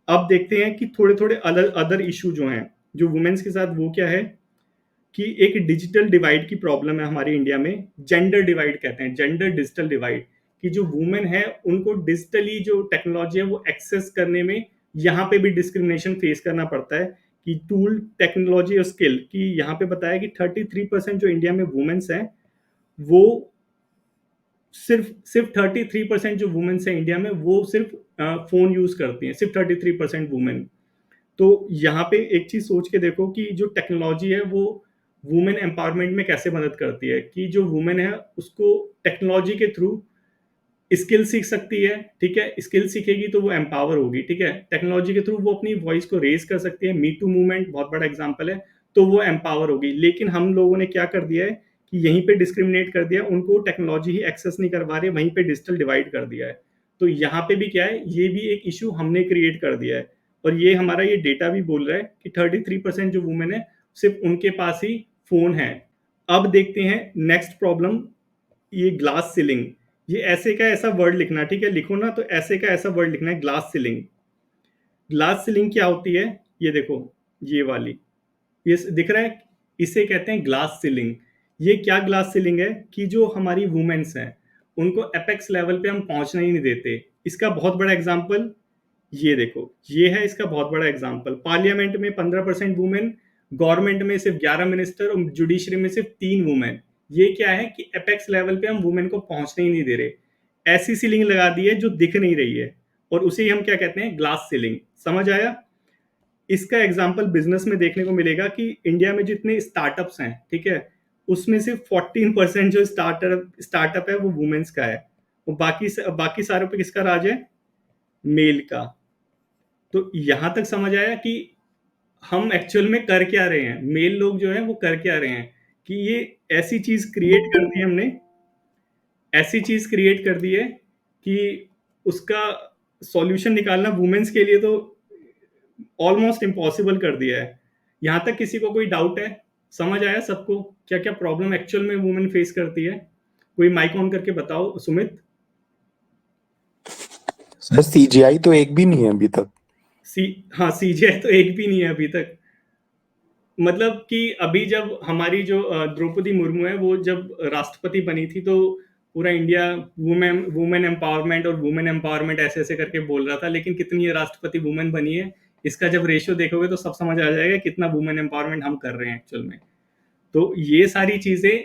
S1: अब देखते हैं कि थोड़े थोड़े अदर अदर इशू जो हैं जो वुमेन्स के साथ, वो क्या है कि एक डिजिटल डिवाइड की प्रॉब्लम है हमारे इंडिया में। जेंडर डिवाइड कहते हैं, जेंडर डिजिटल डिवाइड, कि जो वुमेन है उनको डिजिटली जो टेक्नोलॉजी है वो एक्सेस करने में यहाँ पे भी डिस्क्रिमिनेशन फेस करना पड़ता है। कि टूल, टेक्नोलॉजी और स्किल की यहाँ पे बताया कि 33% जो इंडिया में वुमेन्स हैं, वो सिर्फ सिर्फ 33% जो वुमेन्स हैं इंडिया में, वो सिर्फ फोन यूज करती हैं, सिर्फ 33% वुमेन। तो यहाँ पे एक चीज सोच के देखो कि जो टेक्नोलॉजी है वो वुमेन एम्पावरमेंट में कैसे मदद करती है, कि जो वुमेन है उसको टेक्नोलॉजी के थ्रू स्किल सीख सकती है। ठीक है, स्किल सीखेगी तो वो एम्पावर होगी। ठीक है, टेक्नोलॉजी के थ्रू वो अपनी वॉइस को रेज कर सकती है, मी टू मूवमेंट बहुत बड़ा एग्जांपल है, तो वो एम्पावर होगी। लेकिन हम लोगों ने क्या कर दिया है कि यहीं पे डिस्क्रिमिनेट कर दिया, उनको टेक्नोलॉजी ही एक्सेस नहीं करवा रहे, वहीं पे डिजिटल डिवाइड कर दिया है। तो यहाँ पे भी क्या है, ये भी एक इशू हमने क्रिएट कर दिया है। और ये हमारा ये डेटा भी बोल रहा है कि 33% जो वुमेन है सिर्फ उनके पास ही फोन है। अब देखते हैं नेक्स्ट प्रॉब्लम, ये ग्लास सीलिंग। ये ऐसे का ऐसा वर्ड लिखना, ठीक है, लिखो ना तो ऐसे का ऐसा वर्ड लिखना है, ग्लास सीलिंग। ग्लास सीलिंग क्या होती है, ये देखो, ये वाली, ये दिख रहा है, इसे कहते हैं ग्लास सीलिंग। ये क्या ग्लास सीलिंग है कि जो हमारी वुमेन्स हैं उनको एपेक्स लेवल पे हम पहुंचना ही नहीं देते। इसका बहुत बड़ा एग्जांपल ये देखो, ये है इसका बहुत बड़ा एग्जांपल। पार्लियामेंट में 15% वुमेन, गवर्नमेंट में सिर्फ 11 मिनिस्टर, और जुडिशरी में सिर्फ 3 वुमेन। ये क्या है कि एपेक्स लेवल पे हम वुमेन को पहुंचने ही नहीं दे रहे, ऐसी सीलिंग लगा दी है जो दिख नहीं रही है, और उसे ही हम क्या कहते हैं, ग्लास सीलिंग। समझ आया? इसका एग्जाम्पल बिजनेस में देखने को मिलेगा कि इंडिया में जितने स्टार्टअप्स हैं, ठीक है, उसमें सिर्फ 14% जो स्टार्टअप है वो वुमेन्स का है, और बाकी सारों पे किसका राज है, मेल का। तो यहां तक समझ आया कि हम एक्चुअल में कर क्या रहे हैं, मेल लोग जो हैं वो कर क्या रहे हैं, कि ये ऐसी चीज क्रिएट कर दी हमने, ऐसी चीज क्रिएट कर दी है कि उसका सॉल्यूशन निकालना वुमेन्स के लिए तो ऑलमोस्ट इम्पॉसिबल कर दिया है। यहाँ तक किसी को कोई डाउट है? समझ आया सबको क्या क्या प्रॉब्लम एक्चुअल में वुमेन फेस करती है? कोई माइक ऑन करके बताओ, सुमित।
S2: सर सीजीआई तो एक भी नहीं है अभी तक।
S1: हाँ, सीजीआई तो एक भी नहीं है अभी तक। मतलब कि अभी जब हमारी जो द्रौपदी मुर्मू है वो जब राष्ट्रपति बनी थी, तो पूरा इंडिया वुमेन वुमेन एम्पावरमेंट और वुमेन एम्पावरमेंट ऐसे ऐसे करके बोल रहा था, लेकिन कितनी ये राष्ट्रपति वुमेन बनी है, इसका जब रेशियो देखोगे तो सब समझ आ जाएगा कितना वुमेन एम्पावरमेंट हम कर रहे हैं एक्चुअल में। तो ये सारी चीजें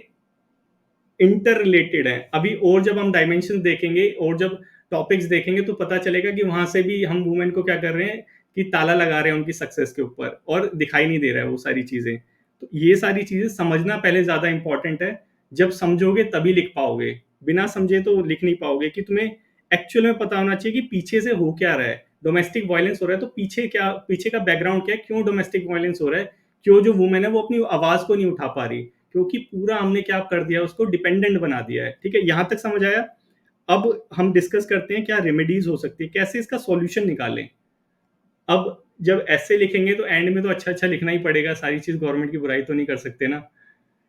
S1: इंटर रिलेटेड है। अभी और जब हम डायमेंशन देखेंगे और जब टॉपिक्स देखेंगे तो पता चलेगा कि वहां से भी हम वुमेन को क्या कर रहे हैं, कि ताला लगा रहे हैं उनकी सक्सेस के ऊपर, और दिखाई नहीं दे रहा है वो सारी चीजें। तो ये सारी चीजें समझना पहले ज्यादा इंपॉर्टेंट है। जब समझोगे तभी लिख पाओगे, बिना समझे तो लिख नहीं पाओगे। कि तुम्हें एक्चुअल में पता होना चाहिए कि पीछे से हो क्या रहा है, डोमेस्टिक वायलेंस हो रहा है तो पीछे का बैकग्राउंड क्या है, क्यों डोमेस्टिक वायलेंस हो रहा है, क्यों जो वुमेन है वो अपनी आवाज को नहीं उठा पा रही, क्योंकि पूरा हमने क्या कर दिया, उसको डिपेंडेंट बना दिया है। ठीक है, यहां तक समझ आया। अब हम डिस्कस करते हैं क्या रेमेडीज हो सकती है, कैसे इसका सॉल्यूशन निकालें। अब जब ऐसे लिखेंगे तो एंड में तो अच्छा अच्छा लिखना ही पड़ेगा, सारी चीज गवर्नमेंट की बुराई तो नहीं कर सकते ना।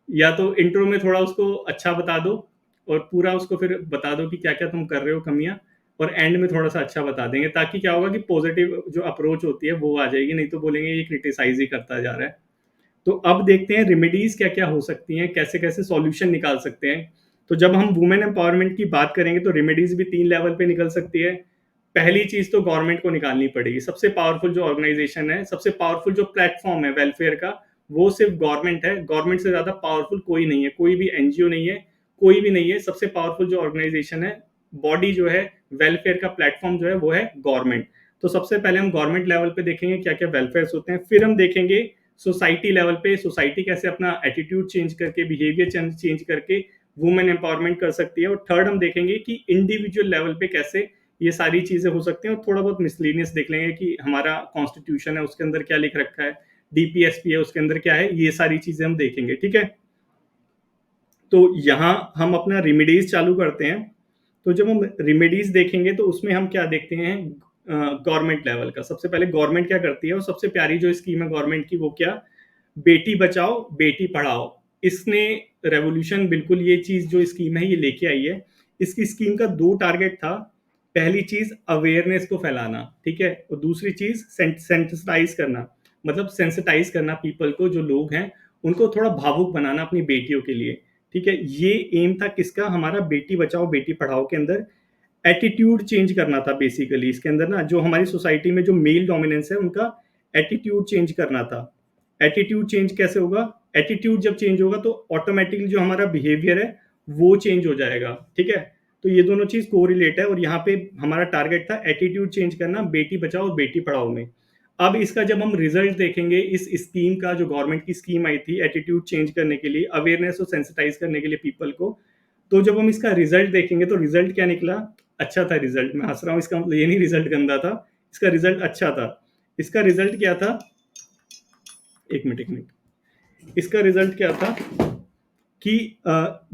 S1: या तो इंट्रो में थोड़ा उसको अच्छा बता दो और पूरा उसको फिर बता दो कि क्या क्या तुम कर रहे हो कमियां, और एंड में थोड़ा सा अच्छा बता देंगे, ताकि क्या होगा कि पॉजिटिव जो अप्रोच होती है वो आ जाएगी, नहीं तो बोलेंगे ये क्रिटिसाइज ही करता जा रहा है। तो अब देखते हैं रेमेडीज क्या क्या हो सकती हैं, कैसे कैसे सॉल्यूशन निकाल सकते हैं। तो जब हम वुमेन एम्पावरमेंट की बात करेंगे तो रेमेडीज भी 3 लेवल पे निकल सकती है। पहली चीज तो गवर्नमेंट को निकालनी पड़ेगी, सबसे पावरफुल जो ऑर्गेनाइजेशन है, सबसे पावरफुल जो प्लेटफॉर्म है वेलफेयर का, वो सिर्फ गवर्नमेंट है। गवर्नमेंट से ज्यादा पावरफुल कोई नहीं है, कोई भी एनजीओ नहीं है, कोई भी नहीं है। सबसे पावरफुल जो ऑर्गेनाइजेशन है, बॉडी जो है, वेलफेयर का प्लेटफॉर्म जो है वो है गवर्नमेंट। तो सबसे पहले हम गवर्नमेंट लेवल पे देखेंगे क्या क्या वेलफेयर होते हैं, फिर हम देखेंगे सोसाइटी लेवल पे सोसाइटी कैसे अपना एटीट्यूड चेंज करके, बिहेवियर चेंज करके वुमेन एम्पावरमेंट कर सकती है, और थर्ड हम देखेंगे कि इंडिविजुअल लेवल पे कैसे ये सारी चीजें हो सकती हैं। और थोड़ा बहुत मिसलीनियस देख लेंगे कि हमारा कॉन्स्टिट्यूशन है उसके अंदर क्या लिख रखा है, डीपीएसपी है उसके अंदर क्या है, ये सारी चीजें हम देखेंगे। ठीक है, तो यहाँ हम अपना रेमेडीज चालू करते हैं। तो जब हम रेमेडीज देखेंगे तो उसमें हम क्या देखते हैं, गवर्नमेंट लेवल का। सबसे पहले गवर्नमेंट क्या करती है, और सबसे प्यारी जो स्कीम है गवर्नमेंट की वो क्या, बेटी बचाओ बेटी पढ़ाओ। इसने रेवोल्यूशन, बिल्कुल ये चीज जो स्कीम है ये लेके आई है। इसकी स्कीम का 2 टारगेट था। पहली चीज अवेयरनेस को फैलाना, ठीक है, और दूसरी चीज सेंसिटाइज करना, मतलब सेंसिटाइज करना पीपल को, जो लोग हैं उनको थोड़ा भावुक बनाना अपनी बेटियों के लिए। ठीक है, ये एम था किसका, हमारा बेटी बचाओ बेटी पढ़ाओ के अंदर एटीट्यूड चेंज करना था बेसिकली। इसके अंदर ना जो हमारी सोसाइटी में जो मेल डोमिनेंस है उनका एटीट्यूड चेंज करना था। एटीट्यूड चेंज कैसे होगा, एटीट्यूड जब चेंज होगा तो ऑटोमेटिकली जो हमारा बिहेवियर है वो चेंज हो जाएगा। ठीक है, तो ये दोनों चीज कोरिलेट है, और यहाँ पे हमारा टारगेट था एटीट्यूड चेंज करना बेटी बचाओ और बेटी पढ़ाओ में। अब इसका जब हम रिजल्ट देखेंगे इस स्कीम का, जो गवर्नमेंट की स्कीम आई थी एटीट्यूड चेंज करने के लिए, अवेयरनेस और सेंसिटाइज करने के लिए पीपल को, तो जब हम इसका रिजल्ट देखेंगे तो रिजल्ट क्या निकला, अच्छा था रिजल्ट। मैं हंस रहा हूँ, इसका मतलब ये नहीं रिजल्ट गंदा था, इसका रिजल्ट अच्छा था। इसका रिजल्ट क्या था, एक मिनट, इसका रिजल्ट क्या था कि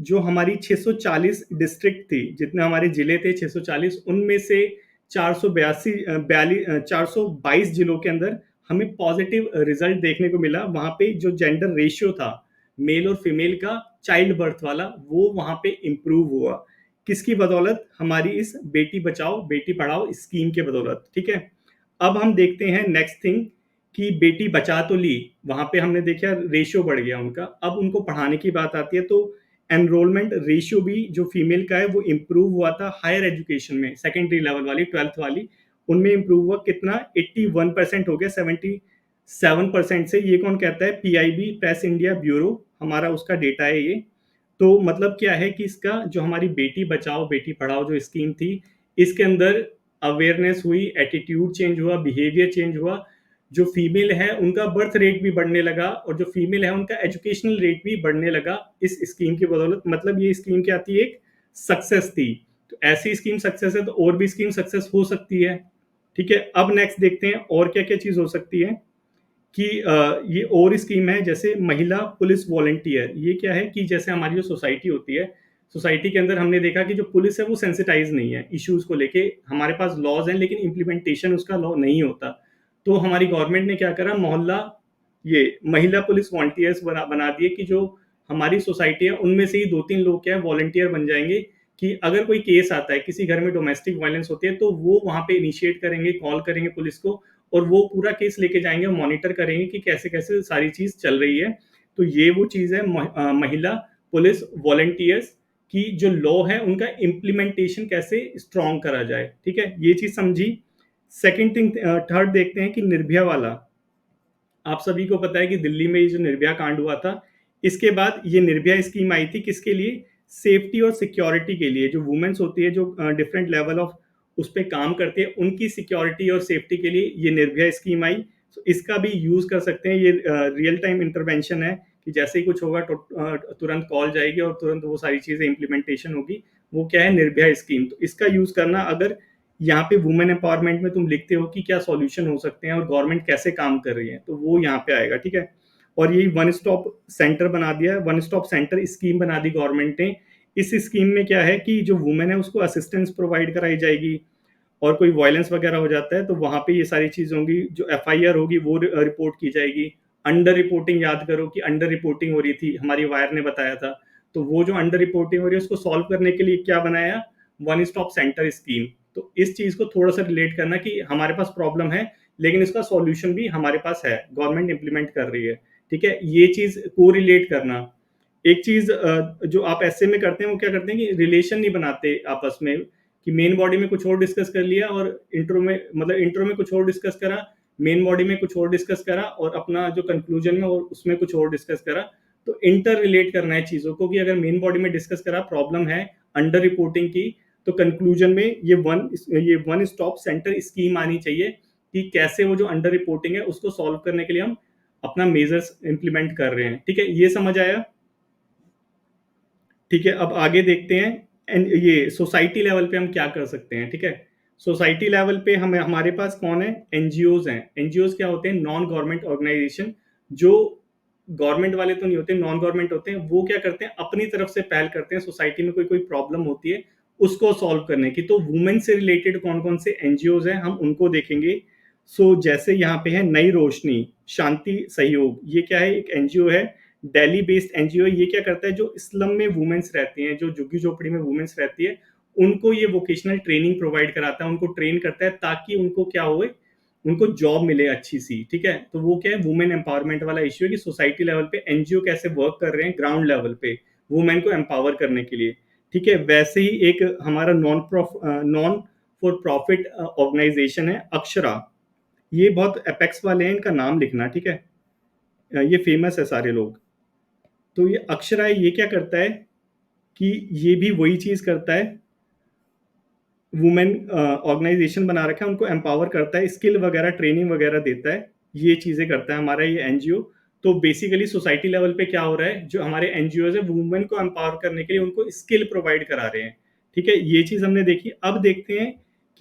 S1: जो हमारी 640 डिस्ट्रिक्ट थी, जितने हमारे जिले थे 640, उनमें से 422 जिलों के अंदर हमें पॉजिटिव रिजल्ट देखने को मिला। वहां पे जो जेंडर रेशियो था मेल और फीमेल का, चाइल्ड बर्थ वाला, वो वहां पे इम्प्रूव हुआ। किसकी बदौलत, हमारी इस बेटी बचाओ बेटी पढ़ाओ स्कीम के बदौलत। ठीक है, अब हम देखते हैं नेक्स्ट थिंग कि बेटी बचा तो ली, वहां पे हमने देखा रेशियो बढ़ गया उनका। अब उनको पढ़ाने की बात आती है तो एनरोलमेंट रेशियो भी जो फीमेल का है वो इम्प्रूव हुआ था हायर एजुकेशन में, सेकेंडरी लेवल वाली 12th वाली, उनमें इम्प्रूव हुआ कितना, 81% हो गया 77% से। ये कौन कहता है, पीआईबी प्रेस इंडिया ब्यूरो, हमारा उसका डेटा है ये। तो मतलब क्या है कि इसका जो हमारी बेटी बचाओ बेटी पढ़ाओ जो स्कीम थी, इसके अंदर अवेयरनेस हुई, एटीट्यूड चेंज हुआ, बिहेवियर चेंज हुआ। जो फीमेल है उनका बर्थ रेट भी बढ़ने लगा, और जो फीमेल है उनका एजुकेशनल रेट भी बढ़ने लगा इस स्कीम की बदौलत। मतलब ये स्कीम क्या थी, एक सक्सेस थी। तो ऐसी स्कीम सक्सेस है तो और भी स्कीम सक्सेस हो सकती है। ठीक है, अब नेक्स्ट देखते हैं और क्या क्या चीज हो सकती है कि ये और स्कीम है जैसे महिला पुलिस वॉलंटियर। ये क्या है कि जैसे हमारी जो सोसाइटी होती है, सोसाइटी के अंदर हमने देखा कि जो पुलिस है वो सेंसिटाइज नहीं है इश्यूज को लेके। हमारे पास लॉज हैं लेकिन इम्प्लीमेंटेशन उसका लॉ नहीं होता। तो हमारी गवर्नमेंट ने क्या करा, मोहल्ला ये महिला पुलिस वॉलंटियर्स बना दिए कि जो हमारी सोसाइटी है उनमें से ही 2-3 लोग क्या है वॉलंटियर बन जाएंगे, कि अगर कोई केस आता है किसी घर में डोमेस्टिक वायलेंस होती है तो वो वहां पे इनिशिएट करेंगे, कॉल करेंगे पुलिस को, और वो पूरा केस लेके जाएंगे, मॉनिटर करेंगे कि कैसे कैसे सारी चीज चल रही है। तो ये वो चीज है महिला पुलिस वॉलंटियर्स की जो लॉ है उनका इम्प्लीमेंटेशन कैसे स्ट्रॉन्ग करा जाए। ठीक है, ये चीज समझी। सेकंड थिंग, थर्ड देखते हैं कि निर्भया वाला। आप सभी को पता है कि दिल्ली में ये जो निर्भया कांड हुआ था, इसके बाद ये निर्भया स्कीम आई थी किसके लिए, सेफ्टी और सिक्योरिटी के लिए। जो वुमेन्स होती है जो डिफरेंट लेवल ऑफ उस पर काम करती है, उनकी सिक्योरिटी और सेफ्टी के लिए ये निर्भया स्कीम आई। तो इसका भी यूज कर सकते हैं। ये रियल टाइम इंटरवेंशन है कि जैसे ही कुछ होगा तो तुरंत कॉल जाएगी और तुरंत वो सारी चीजें इंप्लीमेंटेशन होगी। वो क्या है, निर्भया स्कीम। तो इसका यूज करना, अगर यहाँ पे वुमेन एम्पावरमेंट में तुम लिखते हो कि क्या सॉल्यूशन हो सकते हैं और गवर्नमेंट कैसे काम कर रही है, तो वो यहाँ पे आएगा, ठीक है। और यही वन स्टॉप सेंटर बना दिया, वन स्टॉप सेंटर स्कीम बना दी गवर्नमेंट ने। इस स्कीम में क्या है कि जो वुमेन है उसको असिस्टेंस प्रोवाइड कराई जाएगी, और कोई वायलेंस वगैरह हो जाता है तो वहाँ पे ये सारी चीज़ होंगी, जो एफआईआर होगी वो रिपोर्ट की जाएगी। अंडर रिपोर्टिंग, याद करो कि अंडर रिपोर्टिंग हो रही थी, हमारी वायर ने बताया था। तो वो जो अंडर रिपोर्टिंग हो रही है उसको सॉल्व करने के लिए क्या बनाया, वन स्टॉप सेंटर स्कीम। तो इस चीज़ को थोड़ा सा रिलेट करना कि हमारे पास प्रॉब्लम है लेकिन इसका सॉल्यूशन भी हमारे पास है, गवर्नमेंट इंप्लीमेंट कर रही है, ठीक है। ये चीज़ को रिलेट करना। एक चीज़ जो आप ऐसे में करते हैं वो क्या करते हैं कि रिलेशन नहीं बनाते आपस में, कि मेन बॉडी में कुछ और डिस्कस कर लिया और इंट्रो में, मतलब इंट्रो में कुछ और डिस्कस करा, मेन बॉडी में कुछ और डिस्कस करा और अपना जो कंक्लूजन में और उसमें कुछ और डिस्कस करा। तो इंटर रिलेट करना है चीज़ों को, कि अगर मेन बॉडी में डिस्कस करा प्रॉब्लम है अंडर रिपोर्टिंग की, तो कंक्लूजन में ये वन स्टॉप सेंटर स्कीम आनी चाहिए कि कैसे वो जो अंडर रिपोर्टिंग है उसको सॉल्व करने के लिए हम अपना मेजर्स इंप्लीमेंट कर रहे हैं, ठीक है। ये समझ आया, ठीक है। अब आगे देखते हैं ये सोसाइटी लेवल पे हम क्या कर सकते हैं, ठीक है। सोसाइटी लेवल पे हमें, हमारे पास कौन है, एनजीओज हैं। एनजीओज क्या होते हैं, नॉन गवर्नमेंट ऑर्गेनाइजेशन, जो गवर्नमेंट वाले तो नहीं होते, नॉन गवर्नमेंट होते हैं। वो क्या करते हैं, अपनी तरफ से पहल करते हैं, सोसाइटी में कोई कोई प्रॉब्लम होती है उसको सॉल्व करने की। तो वुमेन से रिलेटेड कौन कौन से एनजीओज हैं हम उनको देखेंगे। जैसे यहाँ पे है नई रोशनी, शांति सहयोग, ये क्या है, एक एनजीओ है, दिल्ली बेस्ड एनजीओ। ये क्या करता है, जो स्लम में वुमेन्स रहती हैं, जो झुग्गी झोपड़ी में वुमेन्स रहती है, उनको ये वोकेशनल ट्रेनिंग प्रोवाइड कराता है, उनको ट्रेन करता है ताकि उनको क्या होए, उनको जॉब मिले अच्छी सी, ठीक है। तो वो क्या है, वुमेन एम्पावरमेंट वाला इश्यू है कि सोसाइटी लेवल पे एनजीओ कैसे वर्क कर रहे हैं ग्राउंड लेवल पे वुमेन को एम्पावर करने के लिए, ठीक है। वैसे ही एक हमारा नॉन फॉर प्रॉफिट ऑर्गेनाइजेशन है अक्षरा। ये बहुत एपेक्स वाले हैं, इनका नाम लिखना, ठीक है। ये फेमस है सारे लोग। तो ये अक्षरा ये क्या करता है कि ये भी वही चीज़ करता है, वुमेन ऑर्गेनाइजेशन बना रखा है, उनको एम्पावर करता है, स्किल वगैरह ट्रेनिंग वगैरह देता है, ये चीज़ें करता है हमारा ये एनजीओ। तो बेसिकली सोसाइटी लेवल पे क्या हो रहा है, जो हमारे एनजीओज है वुमेन को एम्पावर करने के लिए उनको स्किल प्रोवाइड करा रहे हैं, ठीक है। ये चीज़ हमने देखी। अब देखते हैं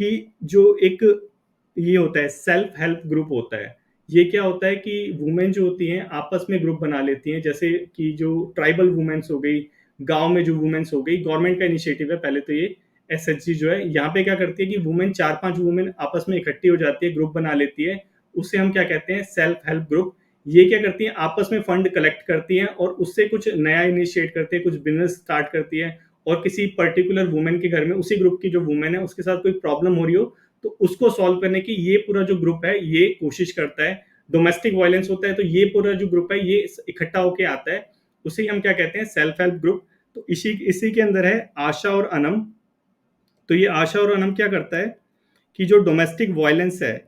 S1: कि जो एक ये होता है सेल्फ हेल्प ग्रुप होता है। ये क्या होता है कि वुमेन जो होती हैं आपस में ग्रुप बना लेती हैं, जैसे कि जो ट्राइबल वुमेन्स हो गई, गांव में जो वुमेन्स हो गई, गवर्नमेंट का इनिशिएटिव है पहले तो ये। एसएचजी जो है यहाँ पे क्या करती है कि वुमेन 4-5 वुमेन आपस में इकट्ठी हो जाती है, ग्रुप बना लेती है, उससे हम क्या कहते हैं, सेल्फ हेल्प ग्रुप। ये क्या करती है, आपस में फंड कलेक्ट करती हैं और उससे कुछ नया इनिशिएट करती है, कुछ बिजनेस स्टार्ट करती है। और किसी पर्टिकुलर वुमेन के घर में, उसी ग्रुप की जो वुमेन है उसके साथ कोई प्रॉब्लम हो रही हो, तो उसको सॉल्व करने की ये पूरा जो ग्रुप है ये कोशिश करता है। डोमेस्टिक वायलेंस होता है तो ये पूरा जो ग्रुप है ये इकट्ठा होके आता है, उसे हम क्या कहते हैं, सेल्फ हेल्प ग्रुप। तो इसी इसी के अंदर है आशा और अनम। तो ये आशा और अनम क्या करता है कि जो डोमेस्टिक वायलेंस है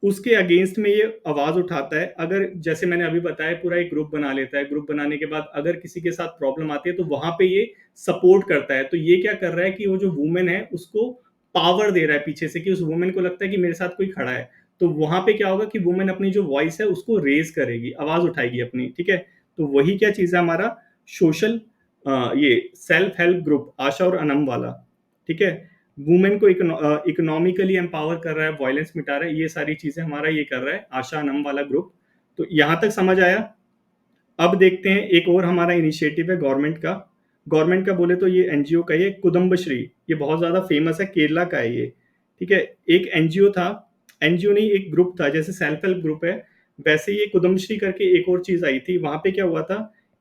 S1: उसके अगेंस्ट में ये आवाज उठाता है। अगर जैसे मैंने अभी बताया, पूरा एक ग्रुप बना लेता है, ग्रुप बनाने के बाद अगर किसी के साथ प्रॉब्लम आती है तो वहां पे ये सपोर्ट करता है। तो ये क्या कर रहा है कि वो जो वुमेन है उसको पावर दे रहा है पीछे से, कि उस वुमेन को लगता है कि मेरे साथ कोई खड़ा है। तो वहां पे क्या होगा कि वुमेन अपनी जो वॉइस है उसको रेज करेगी, आवाज उठाएगी अपनी, ठीक है। तो वही क्या चीज है हमारा सोशल, ये सेल्फ हेल्प ग्रुप आशा और अनम वाला, ठीक है। वुमेन को इकोनॉमिकली एम्पावर कर रहा है, वायलेंस मिटा रहा है, ये सारी चीजें हमारा ये कर रहा है आशा अनम वाला ग्रुप। तो यहां तक समझ आया। अब देखते हैं एक और हमारा इनिशिएटिव है गवर्नमेंट का। गवर्नमेंट का बोले तो ये एनजीओ का, ये कुदम्बश्री, ये बहुत ज्यादा फेमस है, केरला का है ये, ठीक है। एक एनजीओ था, एनजीओ नहीं एक ग्रुप था, जैसे सेल्फ हेल्प ग्रुप है वैसे ये कुदम्बश्री करके एक और चीज आई थी। वहां पे क्या हुआ था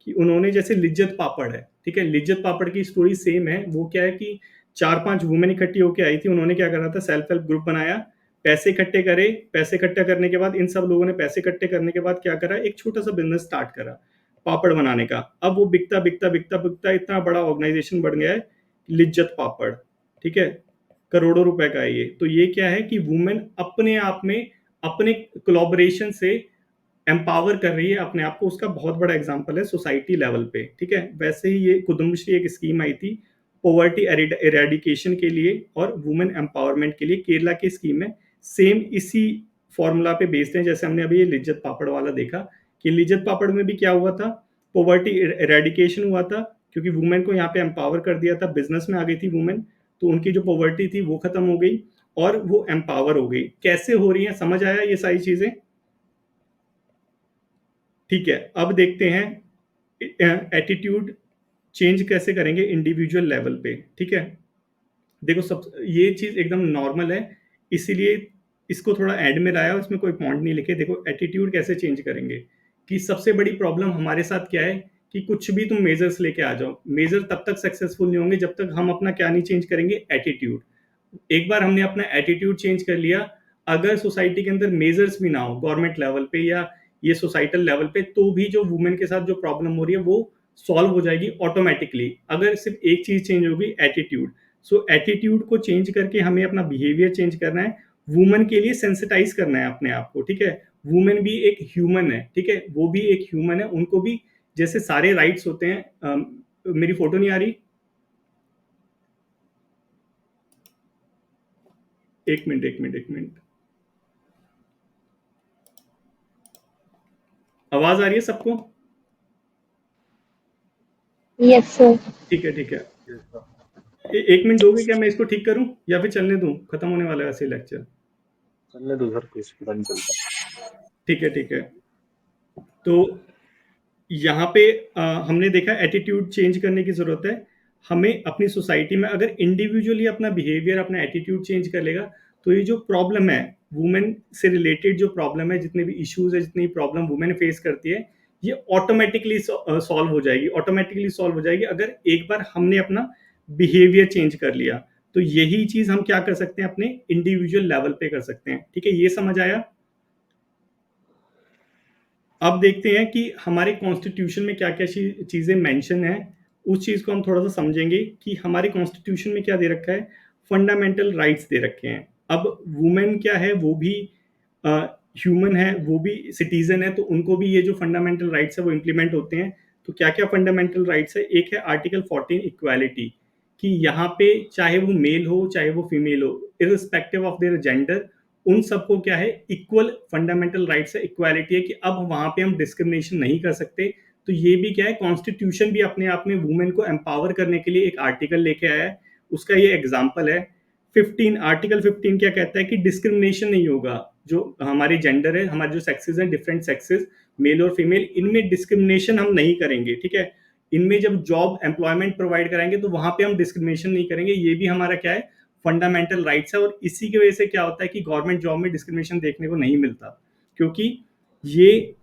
S1: कि उन्होंने, जैसे लिज्जत पापड़ है, ठीक है, लिज्जत पापड़ की स्टोरी सेम है। वो क्या है कि 4-5 वुमेन इकट्ठी होकर आई थी, उन्होंने क्या करा था, सेल्फ हेल्प ग्रुप बनाया, पैसे इकट्ठे करे। पैसे इकट्ठा करने के बाद इन सब लोगों ने पैसे इकट्ठे करने के बाद क्या करा, एक छोटा सा बिजनेस स्टार्ट करा पापड़ बनाने का। अब वो बिकता बिकता बिकता बिकता इतना बड़ा ऑर्गेनाइजेशन बन गया है, लिज्जत पापड़, ठीक है। करोड़ों रुपए का है ये। तो ये क्या है कि वुमेन अपने आप में अपने कोलैबोरेशन से एम्पावर कर रही है अपने आप को, उसका बहुत बड़ा एग्जांपल है सोसाइटी लेवल पे, ठीक है। वैसे ही ये कुदुम्बश्री एक स्कीम आई थी पॉवर्टी एरेडिकेशन के लिए और वुमेन एम्पावरमेंट के लिए, केरला की स्कीम है। सेम इसी फॉर्मूला पे बेस्ड है, जैसे हमने अभी ये लिज्जत पापड़ वाला देखा कि लिज्जत पापड़ में भी क्या हुआ था, पॉवर्टी एरेडिकेशन हुआ था, क्योंकि वुमेन को यहाँ पे एम्पावर कर दिया था, बिजनेस में आ गई थी वुमेन, तो उनकी जो पॉवर्टी थी वो खत्म हो गई। और वो एम्पावर हो गई। कैसे हो रही हैं, समझ आया ये सारी चीजें? ठीक है, अब देखते हैं एटीट्यूड चेंज कैसे करेंगे इंडिविजुअल लेवल पे। ठीक है, देखो सब ये चीज एकदम नॉर्मल है, इसीलिए इसको थोड़ा एड में लाया, उसमें कोई पॉइंट नहीं लिखे। देखो एटीट्यूड कैसे चेंज करेंगे, कि सबसे बड़ी प्रॉब्लम हमारे साथ क्या है कि कुछ भी तुम मेजर्स लेके आ जाओ, मेजर तब तक सक्सेसफुल नहीं होंगे जब तक हम अपना क्या नहीं चेंज करेंगे, एटीट्यूड। एक बार हमने अपना एटीट्यूड चेंज कर लिया, अगर सोसाइटी के अंदर मेजर्स भी ना हो गवर्नमेंट लेवल पे या ये सोसाइटल लेवल पे, तो भी जो वुमेन के साथ जो प्रॉब्लम हो रही है वो सॉल्व हो जाएगी ऑटोमेटिकली, अगर सिर्फ एक चीज चेंज होगी, एटीट्यूड। सो एटीट्यूड को चेंज करके हमें अपना बिहेवियर चेंज करना है, वुमन के लिए सेंसिटाइज करना है अपने आप को। ठीक है, वुमेन भी एक ह्यूमन है, ठीक है, वो भी एक ह्यूमन है, उनको भी जैसे सारे राइट्स होते हैं। मेरी फोटो नहीं आ रही, एक मिनट एक मिनट एक मिनट, आवाज आ रही है सबको?
S3: Yes sir.
S1: ठीक है ठीक है, एक मिनट दोगे क्या, मैं इसको ठीक करूं या फिर चलने दूं, खत्म होने वाला है वैसे लेक्चर।
S4: चलने दो सर, कुछ पता नहीं चलता।
S1: ठीक है ठीक है, तो यहाँ पे हमने देखा एटीट्यूड चेंज करने की जरूरत है। हमें अपनी सोसाइटी में अगर इंडिविजुअली अपना बिहेवियर अपना एटीट्यूड चेंज कर लेगा, तो ये जो प्रॉब्लम है वुमेन से रिलेटेड, जो प्रॉब्लम है, जितने भी इश्यूज है, जितनी प्रॉब्लम वुमेन फेस करती है, ये ऑटोमेटिकली सॉल्व हो जाएगी, ऑटोमेटिकली सॉल्व हो जाएगी अगर एक बार हमने अपना बिहेवियर चेंज कर लिया। तो यही चीज हम क्या कर सकते हैं, अपने इंडिविजुअल लेवल पे कर सकते हैं। ठीक है, ये समझ आया? अब देखते हैं कि हमारे कॉन्स्टिट्यूशन में क्या क्या चीजें मेंशन है, उस चीज को हम थोड़ा सा समझेंगे कि हमारे कॉन्स्टिट्यूशन में क्या दे रखा है। फंडामेंटल राइट्स दे रखे हैं। अब वुमेन क्या है, वो भी ह्यूमन है, वो भी सिटीजन है, तो उनको भी ये जो फंडामेंटल राइट्स है वो इम्प्लीमेंट होते हैं। तो क्या क्या फंडामेंटल राइट्स है, एक है आर्टिकल 14 इक्वालिटी, कि यहाँ पे चाहे वो मेल हो चाहे वो फीमेल हो, इरिस्पेक्टिव ऑफ देयर जेंडर, उन सबको क्या है, इक्वल फंडामेंटल राइट्स है, इक्वालिटी है, कि अब वहां पे हम डिस्क्रिमिनेशन नहीं कर सकते। तो ये भी क्या है, कॉन्स्टिट्यूशन भी अपने आप में वुमेन को एम्पावर करने के लिए एक आर्टिकल लेके आया है, उसका ये एग्जाम्पल है। 15 आर्टिकल 15 क्या कहता है कि डिस्क्रिमिनेशन नहीं होगा, जो हमारे जेंडर है, हमारे जो सेक्सेस हैं, डिफरेंट सेक्सेस, मेल और फीमेल, इनमें डिस्क्रिमिनेशन हम नहीं करेंगे। ठीक है, इनमें जब जॉब एम्प्लॉयमेंट प्रोवाइड कराएंगे तो वहां पे हम डिस्क्रिमिनेशन नहीं करेंगे, ये भी हमारा क्या है, फंडामेंटल राइट्स है। और इसी की वजह से क्या होता है कि गवर्नमेंट जॉब में डिस्क्रिमिनेशन देखने को नहीं मिलता, क्योंकि ये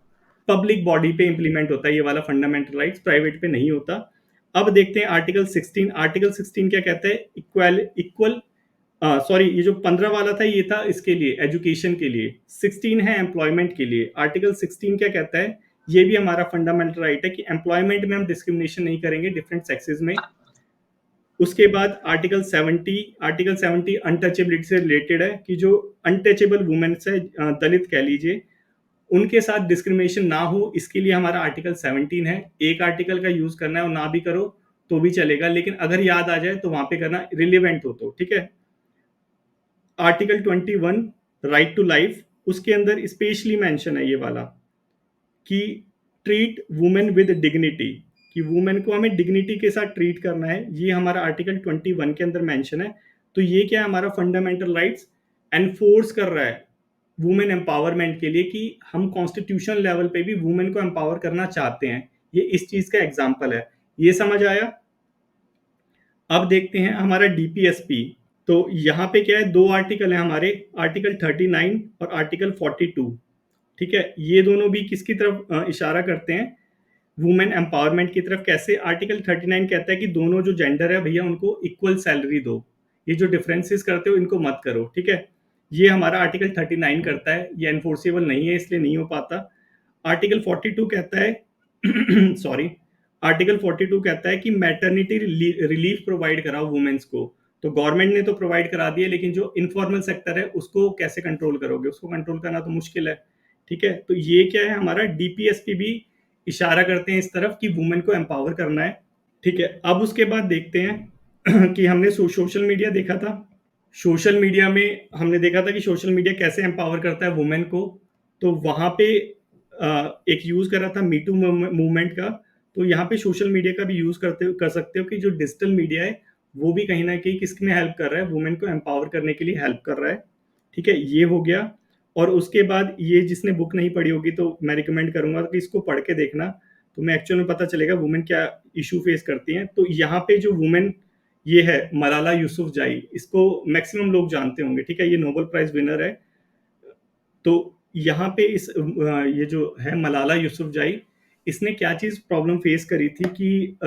S1: पब्लिक बॉडी पे इंप्लीमेंट होता है, ये वाला फंडामेंटल राइट्स प्राइवेट पे नहीं होता। अब देखते हैं आर्टिकल 16। आर्टिकल 16 क्या कहता है, इक्वल इक्वल सॉरी, ये जो 15 वाला था ये था इसके लिए, एजुकेशन के लिए, 16 है एम्प्लॉयमेंट के लिए। आर्टिकल 16 क्या कहता है, ये भी हमारा फंडामेंटल राइट है कि एम्प्लॉयमेंट में हम डिस्क्रिमिनेशन नहीं करेंगे डिफरेंट सेक्सेस में। उसके बाद आर्टिकल 70, आर्टिकल 70 अनटचेबिलिटी से रिलेटेड है, कि जो अनटचेबल वुमेन्स है, दलित कह लीजिए, उनके साथ डिस्क्रिमिनेशन ना हो, इसके लिए हमारा आर्टिकल 17 है। एक आर्टिकल का यूज करना है और ना भी करो तो भी चलेगा, लेकिन अगर याद आ जाए तो वहां पे करना, रिलेवेंट हो तो। ठीक है, आर्टिकल 21 राइट टू लाइफ, उसके अंदर स्पेशली मेंशन है ये वाला, कि ट्रीट वुमेन विद डिग्निटी, कि वुमेन को हमें डिग्निटी के साथ ट्रीट करना है, ये हमारा आर्टिकल 21 के अंदर मेंशन है। तो ये क्या है, हमारा फंडामेंटल राइट्स एनफोर्स कर रहा है वुमेन एम्पावरमेंट के लिए, कि हम कॉन्स्टिट्यूशन लेवल पे भी वुमेन को एम्पावर करना चाहते हैं। ये इस चीज का एग्जाम्पल है, ये समझ आया? अब देखते हैं हमारा डीपीएसपी। तो यहाँ पे क्या है, दो आर्टिकल है हमारे, आर्टिकल 39 और आर्टिकल 42। ठीक है, ये दोनों भी किसकी तरफ इशारा करते हैं, वुमेन एम्पावरमेंट की तरफ। कैसे, आर्टिकल 39 कहता है कि दोनों जो जेंडर है भैया उनको इक्वल सैलरी दो, ये जो डिफरेंसेस करते हो इनको मत करो। ठीक है, ये हमारा आर्टिकल 39 करता है, ये एनफोर्सेबल नहीं है इसलिए नहीं हो पाता। आर्टिकल 42 कहता है सॉरी, आर्टिकल 42 कहता है कि मैटरनिटी रिलीफ प्रोवाइड कराओ वुमेन्स को। तो गवर्नमेंट ने तो प्रोवाइड करा दिया, लेकिन जो इनफॉर्मल सेक्टर है उसको कैसे कंट्रोल करोगे, उसको कंट्रोल करना तो मुश्किल है। ठीक है, तो ये क्या है, हमारा डीपीएसपी भी इशारा करते हैं इस तरफ कि वुमेन को एम्पावर करना है। ठीक है, अब उसके बाद देखते हैं कि हमने सोशल मीडिया देखा था। सोशल मीडिया में हमने देखा था कि सोशल मीडिया कैसे एम्पावर करता है वुमेन को। तो वहां पे एक यूज करा था मीटू मूवमेंट का। तो यहाँ पे सोशल मीडिया का भी यूज कर सकते हो, कि जो डिजिटल मीडिया है वो भी कहीं न कहीं किसमें हेल्प कर रहा है, वुमेन को एम्पावर करने के लिए हेल्प कर रहा है, ठीक है? ये हो गया। और उसके बाद ये जिसने बुक नहीं पढ़ी होगी तो मैं रिकमेंड करूँगा कि इसको पढ़ के देखना, तुम्हें एक्चुअल में पता चलेगा वुमेन क्या इश्यू फेस करती हैं। तो यहाँ पे जो वुमेन ये है मलाला यूसुफ़ज़ई, इसको मैक्सिमम लोग जानते होंगे, ठीक है? ये नोबेल प्राइज़ विनर है। तो यहाँ पे ये जो है मलाला यूसुफ़ज़ई, इसने क्या चीज़ प्रॉब्लम फेस करी थी कि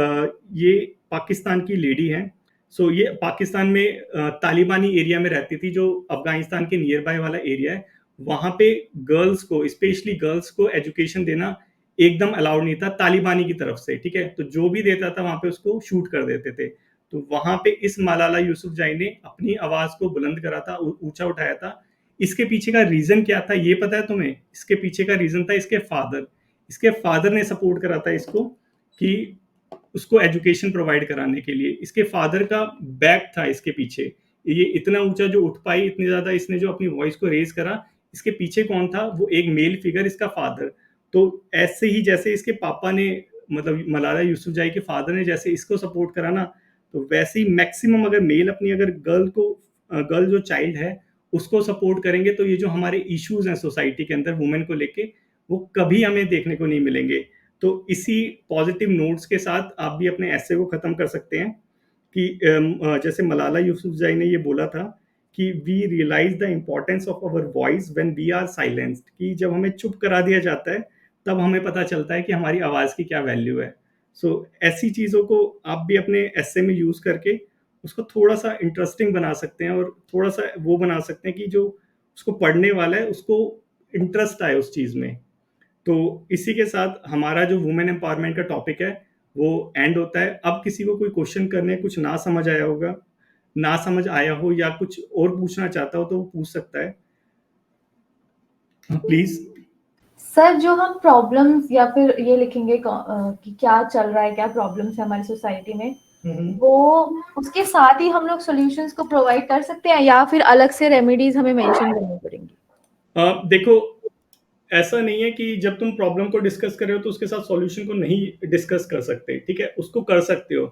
S1: ये पाकिस्तान की लेडी हैं। सो ये पाकिस्तान में तालिबानी एरिया में रहती थी, जो अफ़गानिस्तान के नियर बाय वाला एरिया है। वहाँ पे गर्ल्स को, स्पेशली गर्ल्स को एजुकेशन देना एकदम अलाउड नहीं था तालिबानी की तरफ से, ठीक है? तो जो भी देता था वहाँ पे उसको शूट कर देते थे। तो वहाँ पे इस मलाला यूसुफ़ज़ई ने अपनी आवाज़ को बुलंद करा था, ऊँचा उठाया था। इसके पीछे का रीज़न क्या था ये पता है तुम्हें? इसके पीछे का रीज़न था इसके फादर। इसके फादर ने सपोर्ट करा था इसको कि उसको एजुकेशन प्रोवाइड कराने के लिए। इसके फादर का बैक था इसके पीछे। ये इतना ऊँचा जो उठ पाई, इतनी ज़्यादा इसने जो अपनी वॉइस को रेज़ करा, इसके पीछे कौन था? वो एक मेल फिगर, इसका फादर। तो ऐसे ही जैसे इसके पापा ने, मतलब मलाला यूसुफ़ज़ई के फादर ने जैसे इसको सपोर्ट करा ना, तो वैसे ही मैक्सिमम अगर मेल अपनी अगर गर्ल जो चाइल्ड है, उसको सपोर्ट करेंगे तो ये जो हमारे इश्यूज़ हैं सोसाइटी के अंदर वुमेन को लेके, वो कभी हमें देखने को नहीं मिलेंगे। तो इसी पॉज़िटिव नोट्स के साथ आप भी अपने एस्से को ख़त्म कर सकते हैं कि जैसे मलाला यूसुफ़ज़ई ने ये बोला था कि we realise the importance of our voice when we are silenced, कि जब हमें चुप करा दिया जाता है, तब हमें पता चलता है कि हमारी आवाज़ की क्या वैल्यू है। सो ऐसी चीज़ों को आप भी अपने एस्से में यूज़ करके उसको थोड़ा-सा इंटरेस्टिंग बना सकते हैं और थोड़ा-सा वो बना सकते हैं कि जो उसको पढ़ने वाला है, उसको इंटरेस्ट आए उस चीज़ में। तो इसी के साथ हमारा जो वुमेन एम्पावरमेंट का टॉपिक है, वो एंड होता है। अब किसी को कोई क्वेश्चन करने कुछ ना समझ आया होगा, ना समझ आया हो या कुछ और पूछना चाहता हो तो वो पूछ सकता है। हाँ, प्लीज़।
S3: सर, जो हम प्रॉब्लम्स या फिर ये लिखेंगे कि क्या चल रहा है, क्या प्रॉब्लम्स है हमारी सोसाइटी में, वो उसके साथ ही हम लोग सॉल्यूशंस को प्रोवाइड कर सकते हैं या फिर अलग से रेमेडीज हमें मेंशन करनी पड़ेंगी?
S1: देखो, ऐसा नहीं है कि जब तुम प्रॉब्लम को डिस्कस कर रहे हो तो उसके साथ सॉल्यूशन को नहीं डिस्कस कर सकते, ठीक है? उसको कर सकते हो।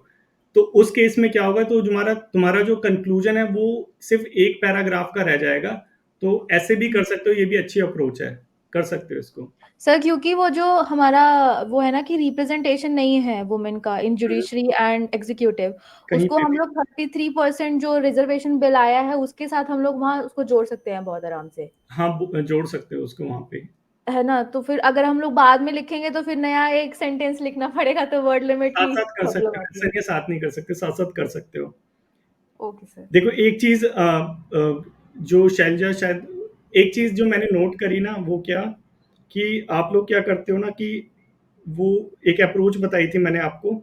S1: तो उस केस में क्या होगा, तो तुम्हारा तुम्हारा जो कंक्लूजन है वो सिर्फ़ एक पैराग्राफ का रह जाएगा। तो ऐसे भी कर सकते हो, ये भी अच्छी अप्रोच है। कर सकते हो इसको।
S3: सर, क्योंकि वो जो हमारा वो है ना कि रिप्रेजेंटेशन नहीं है वुमेन का इन जुडिशरी एंड एग्जीक्यूटिव,
S1: कहीं
S3: उसको
S1: पे
S3: हम
S1: भी।
S3: लोग 33% जो रिजर्वेशन बिल आया है उसके साथ हम लोग वहाँ उसको जोड़ सकते हैं बहुत आराम से,
S1: हाँ, जोड़ सकते हो उसको वहाँ पे।
S3: है ना? तो फिर अगर हम लोग बाद में लिखेंगे तो फिर नया एक सेंटेंस लिखना पड़ेगा, तो वर्ड लिमिट की
S1: साथ-साथ कर सकते
S3: प्रॉब्लम
S1: हो,
S3: आती
S1: ऐसा
S3: है।
S1: नहीं है साथ नहीं कर सकते, साथ-साथ कर सकते हो।
S3: Okay sir.
S1: देखो एक चीज़ जो शैलजा शायद एक चीज़ जो मैंने नोट करी ना वो क्या, कि आप लोग क्या करते हो ना कि वो एक अप्रोच बताई थी मैंने आपको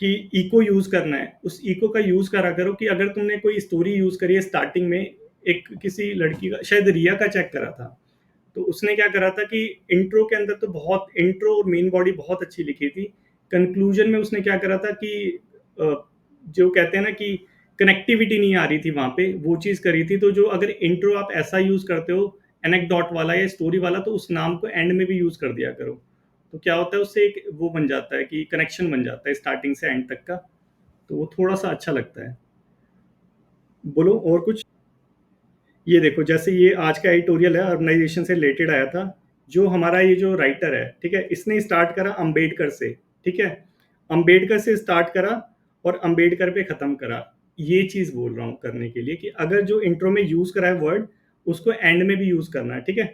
S1: कि इको यूज़ करना है। उस इको का यूज़ करा करो कि अगर तुमने कोई स्टोरी यूज़ करी है स्टार्टिंग में, एक किसी लड़की का शायद रिया का चेक करा था। तो उसने क्या करा था कि इंट्रो के अंदर तो बहुत इंट्रो और मेन बॉडी बहुत अच्छी लिखी थी। कंक्लूजन में उसने क्या करा था कि अ, जो कहते हैं ना कि कनेक्टिविटी नहीं आ रही थी वहाँ पे, वो चीज़ करी थी। तो जो अगर इंट्रो आप ऐसा यूज़ करते हो, एनेक्डोट वाला या स्टोरी वाला, तो उस नाम को एंड में भी यूज़ कर दिया करो। तो क्या होता है उससे एक वो बन जाता है कि कनेक्शन बन जाता है स्टार्टिंग से एंड तक का, तो वो थोड़ा-सा अच्छा लगता है। बोलो और कुछ? ये देखो जैसे ये आज का एडिटोरियल है, ऑर्गेनाइजेशन से रिलेटेड आया था। जो हमारा ये जो राइटर है, ठीक है? इसने स्टार्ट करा अंबेडकर से, ठीक है? अंबेडकर से स्टार्ट करा और अंबेडकर पे खत्म करा। ये चीज़ बोल रहा हूँ करने के लिए कि अगर जो इंट्रो में यूज़ करा है वर्ड, उसको एंड में भी यूज़ करना है, ठीक है?